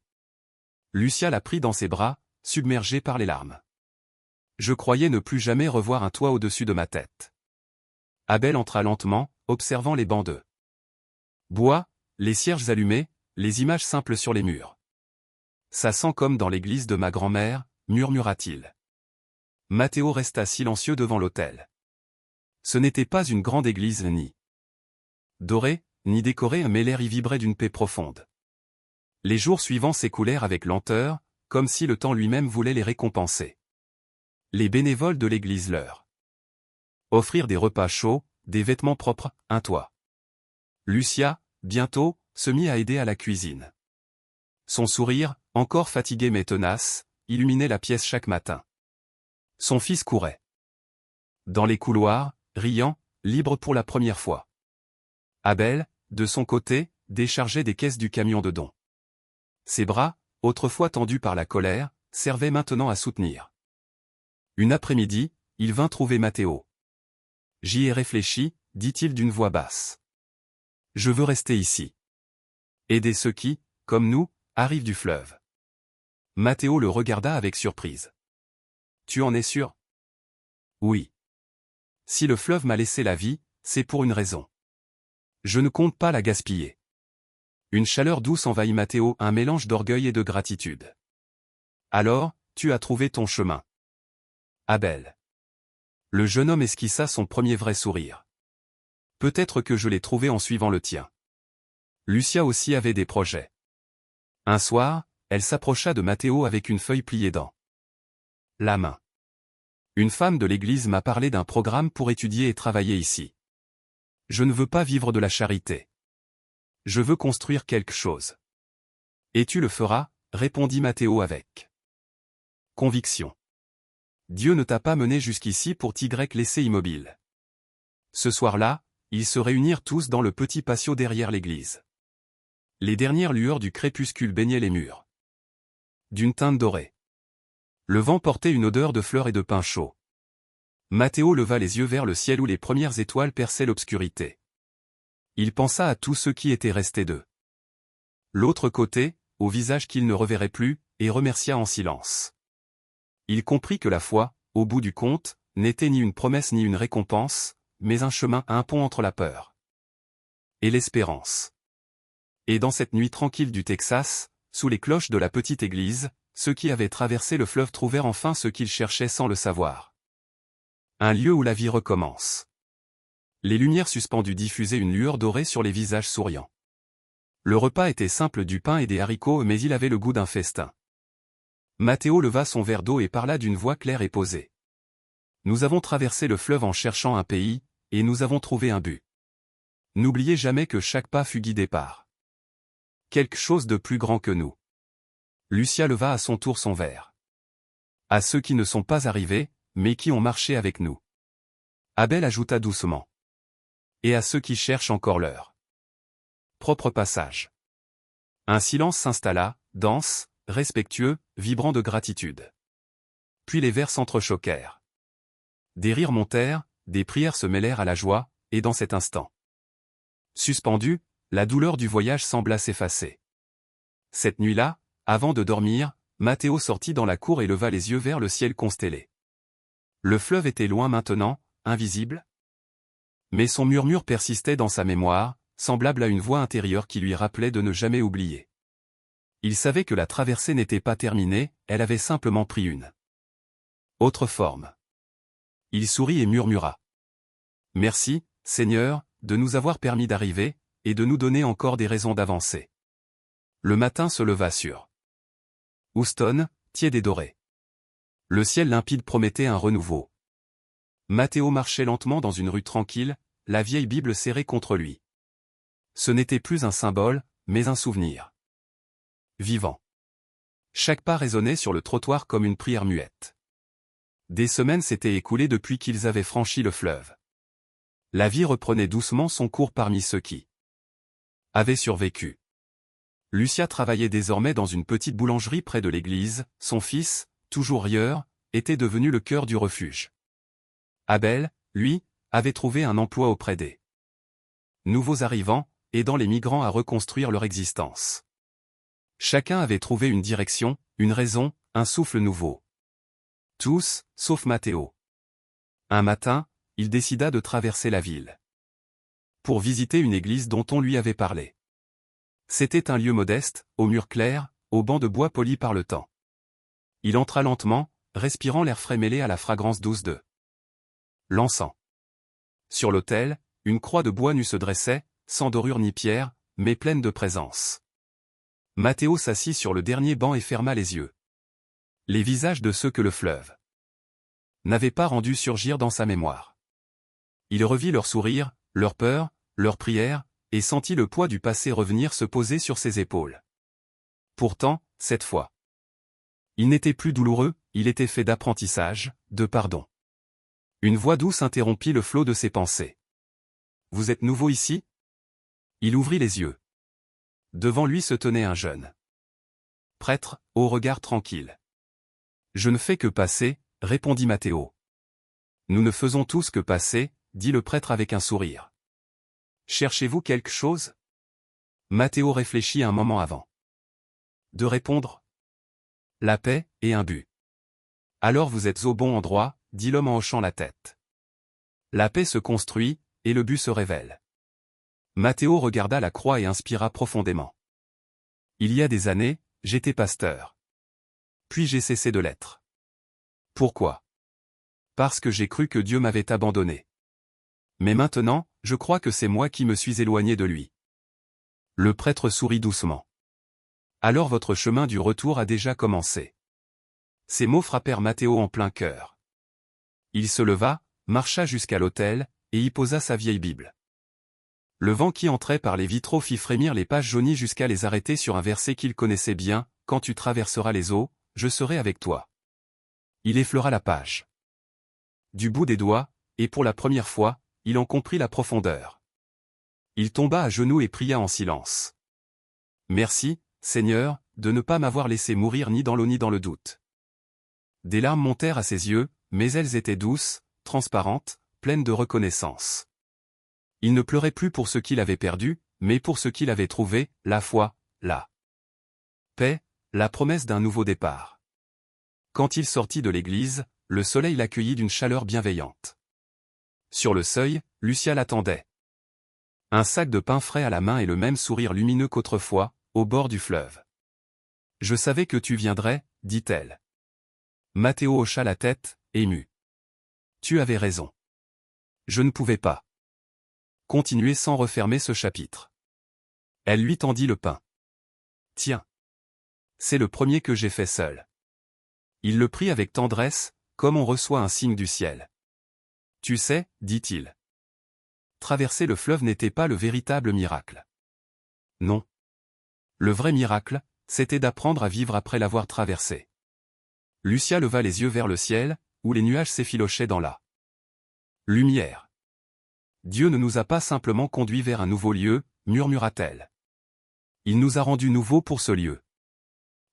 Lucia la prit dans ses bras, submergée par les larmes. Je croyais ne plus jamais revoir un toit au-dessus de ma tête. Abel entra lentement, observant les bancs de bois, les cierges allumés, les images simples sur les murs. Ça sent comme dans l'église de ma grand-mère, murmura-t-il. Matteo resta silencieux devant l'autel. Ce n'était pas une grande église ni dorée, ni décorée, mais l'air y vibrait d'une paix profonde. Les jours suivants s'écoulèrent avec lenteur, comme si le temps lui-même voulait les récompenser. Les bénévoles de l'église leur offrirent des repas chauds, des vêtements propres, un toit. Lucia, bientôt, se mit à aider à la cuisine. Son sourire, encore fatigué mais tenace, illuminait la pièce chaque matin. Son fils courait dans les couloirs, riant, libre pour la première fois. Abel, de son côté, déchargeait des caisses du camion de dons. Ses bras, autrefois tendus par la colère, servaient maintenant à soutenir. Une après-midi, il vint trouver Matteo. « J'y ai réfléchi, dit-il d'une voix basse. Je veux rester ici. Aider ceux qui, comme nous, arrivent du fleuve. » Matteo le regarda avec surprise. « Tu en es sûr ? » ?»« Oui. Si le fleuve m'a laissé la vie, c'est pour une raison. Je ne compte pas la gaspiller. » Une chaleur douce envahit Matteo, un mélange d'orgueil et de gratitude. « Alors, tu as trouvé ton chemin. » Abel. Le jeune homme esquissa son premier vrai sourire. « Peut-être que je l'ai trouvé en suivant le tien. » Lucia aussi avait des projets. Un soir, elle s'approcha de Matteo avec une feuille pliée dans la main. « Une femme de l'église m'a parlé d'un programme pour étudier et travailler ici. Je ne veux pas vivre de la charité. Je veux construire quelque chose. »« Et tu le feras, » répondit Matteo avec conviction. « Dieu ne t'a pas mené jusqu'ici pour t'y laisser immobile. » Ce soir-là, ils se réunirent tous dans le petit patio derrière l'église. Les dernières lueurs du crépuscule baignaient les murs d'une teinte dorée. Le vent portait une odeur de fleurs et de pain chaud. Matteo leva les yeux vers le ciel où les premières étoiles perçaient l'obscurité. Il pensa à tous ceux qui étaient restés d'eux. L'autre côté, au visage qu'il ne reverrait plus, et remercia en silence. Il comprit que la foi, au bout du compte, n'était ni une promesse ni une récompense, mais un chemin, un pont entre la peur et l'espérance. Et dans cette nuit tranquille du Texas, sous les cloches de la petite église, ceux qui avaient traversé le fleuve trouvèrent enfin ce qu'ils cherchaient sans le savoir. Un lieu où la vie recommence. Les lumières suspendues diffusaient une lueur dorée sur les visages souriants. Le repas était simple, du pain et des haricots, mais il avait le goût d'un festin. Matteo leva son verre d'eau et parla d'une voix claire et posée. « Nous avons traversé le fleuve en cherchant un pays, et nous avons trouvé un but. N'oubliez jamais que chaque pas fut guidé par quelque chose de plus grand que nous. » Lucia leva à son tour son verre. « À ceux qui ne sont pas arrivés, mais qui ont marché avec nous. » Abel ajouta doucement. « Et à ceux qui cherchent encore leur propre passage. » Un silence s'installa, dense, respectueux, vibrant de gratitude. Puis les verres s'entrechoquèrent. Des rires montèrent, des prières se mêlèrent à la joie, et dans cet instant suspendu, la douleur du voyage sembla s'effacer. Cette nuit-là, avant de dormir, Matteo sortit dans la cour et leva les yeux vers le ciel constellé. Le fleuve était loin maintenant, invisible. Mais son murmure persistait dans sa mémoire, semblable à une voix intérieure qui lui rappelait de ne jamais oublier. Il savait que la traversée n'était pas terminée, elle avait simplement pris une autre forme. Il sourit et murmura. « Merci, Seigneur, de nous avoir permis d'arriver, et de nous donner encore des raisons d'avancer. » Le matin se leva sur Houston, tiède et doré. Le ciel limpide promettait un renouveau. Matteo marchait lentement dans une rue tranquille, la vieille Bible serrée contre lui. Ce n'était plus un symbole, mais un souvenir vivant. Chaque pas résonnait sur le trottoir comme une prière muette. Des semaines s'étaient écoulées depuis qu'ils avaient franchi le fleuve. La vie reprenait doucement son cours parmi ceux qui avaient survécu. Lucia travaillait désormais dans une petite boulangerie près de l'église, son fils, toujours rieur, était devenu le cœur du refuge. Abel, lui, avait trouvé un emploi auprès des nouveaux arrivants, aidant les migrants à reconstruire leur existence. Chacun avait trouvé une direction, une raison, un souffle nouveau. Tous, sauf Matteo. Un matin, il décida de traverser la ville pour visiter une église dont on lui avait parlé. C'était un lieu modeste, aux murs clairs, aux bancs de bois polis par le temps. Il entra lentement, respirant l'air frais mêlé à la fragrance douce de l'encens. Sur l'autel, une croix de bois nue se dressait, sans dorure ni pierre, mais pleine de présence. Matteo s'assit sur le dernier banc et ferma les yeux. Les visages de ceux que le fleuve n'avait pas rendu surgir dans sa mémoire. Il revit leurs sourires, leurs peurs, leurs prières, et sentit le poids du passé revenir se poser sur ses épaules. Pourtant, cette fois, Il n'était plus douloureux, il était fait d'apprentissage, de pardon. Une voix douce interrompit le flot de ses pensées. « Vous êtes nouveau ici ?» Il ouvrit les yeux. Devant lui se tenait un jeune prêtre, au regard tranquille. « Je ne fais que passer, » répondit Matteo. « Nous ne faisons tous que passer, » dit le prêtre avec un sourire. « Cherchez-vous quelque chose ?» Matteo réfléchit un moment avant de répondre. « La paix, et un but. »« Alors vous êtes au bon endroit, » dit l'homme en hochant la tête. « La paix se construit, et le but se révèle. » Matteo regarda la croix et inspira profondément. « Il y a des années, j'étais pasteur. Puis j'ai cessé de l'être. Pourquoi? Parce que j'ai cru que Dieu m'avait abandonné. Mais maintenant, je crois que c'est moi qui me suis éloigné de lui. » Le prêtre sourit doucement. « Alors votre chemin du retour a déjà commencé. » Ces mots frappèrent Matteo en plein cœur. Il se leva, marcha jusqu'à l'autel, et y posa sa vieille Bible. Le vent qui entrait par les vitraux fit frémir les pages jaunies jusqu'à les arrêter sur un verset qu'il connaissait bien, « Quand tu traverseras les eaux, je serai avec toi. » Il effleura la page du bout des doigts, et pour la première fois, il en comprit la profondeur. Il tomba à genoux et pria en silence. « Merci, Seigneur, de ne pas m'avoir laissé mourir ni dans l'eau ni dans le doute. » Des larmes montèrent à ses yeux, mais elles étaient douces, transparentes, pleines de reconnaissance. Il ne pleurait plus pour ce qu'il avait perdu, mais pour ce qu'il avait trouvé, la foi, la paix, la promesse d'un nouveau départ. Quand il sortit de l'église, le soleil l'accueillit d'une chaleur bienveillante. Sur le seuil, Lucia l'attendait. Un sac de pain frais à la main et le même sourire lumineux qu'autrefois, au bord du fleuve. « Je savais que tu viendrais, » dit-elle. Matteo hocha la tête, ému. « Tu avais raison. Je ne pouvais pas continuer sans refermer ce chapitre. » Elle lui tendit le pain. « Tiens. C'est le premier que j'ai fait seul. » Il le prit avec tendresse, comme on reçoit un signe du ciel. « Tu sais, » dit-il. Traverser le fleuve n'était pas le véritable miracle. Non. Le vrai miracle, c'était d'apprendre à vivre après l'avoir traversé. Lucia leva les yeux vers le ciel, où les nuages s'effilochaient dans la lumière. « Dieu ne nous a pas simplement conduits vers un nouveau lieu, » murmura-t-elle. Il nous a rendus nouveaux pour ce lieu.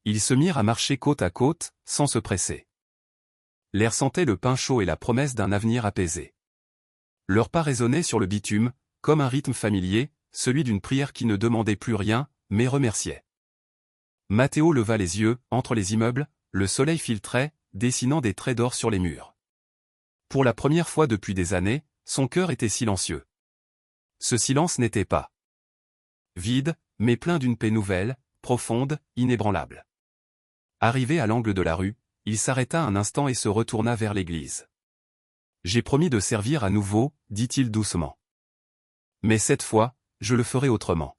Ils se mirent à marcher côte à côte, sans se presser. L'air sentait le pain chaud et la promesse d'un avenir apaisé. Leurs pas résonnaient sur le bitume, comme un rythme familier, celui d'une prière qui ne demandait plus rien, mais remerciait. Matteo leva les yeux, entre les immeubles, le soleil filtrait, dessinant des traits d'or sur les murs. Pour la première fois depuis des années, son cœur était silencieux. Ce silence n'était pas vide, mais plein d'une paix nouvelle, profonde, inébranlable. Arrivé à l'angle de la rue, il s'arrêta un instant et se retourna vers l'église. « J'ai promis de servir à nouveau, » dit-il doucement. « Mais cette fois, je le ferai autrement.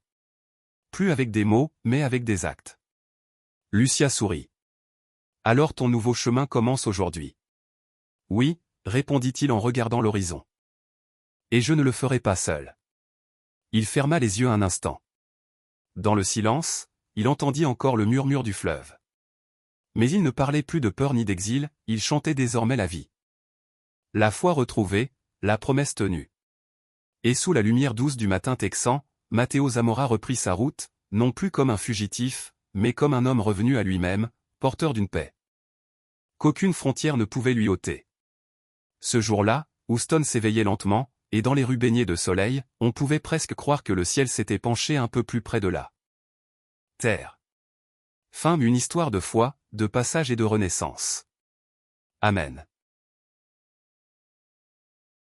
Plus avec des mots, mais avec des actes. » Lucia sourit. « Alors ton nouveau chemin commence aujourd'hui. »« Oui, » répondit-il en regardant l'horizon. « Et je ne le ferai pas seul. » Il ferma les yeux un instant. Dans le silence, il entendit encore le murmure du fleuve. Mais il ne parlait plus de peur ni d'exil, il chantait désormais la vie. La foi retrouvée, la promesse tenue. Et sous la lumière douce du matin texan, Matteo Zamora reprit sa route, non plus comme un fugitif, mais comme un homme revenu à lui-même, porteur d'une paix qu'aucune frontière ne pouvait lui ôter. Ce jour-là, Houston s'éveillait lentement, et dans les rues baignées de soleil, on pouvait presque croire que le ciel s'était penché un peu plus près de la terre. Fin. Une histoire de foi, de passage et de renaissance. Amen.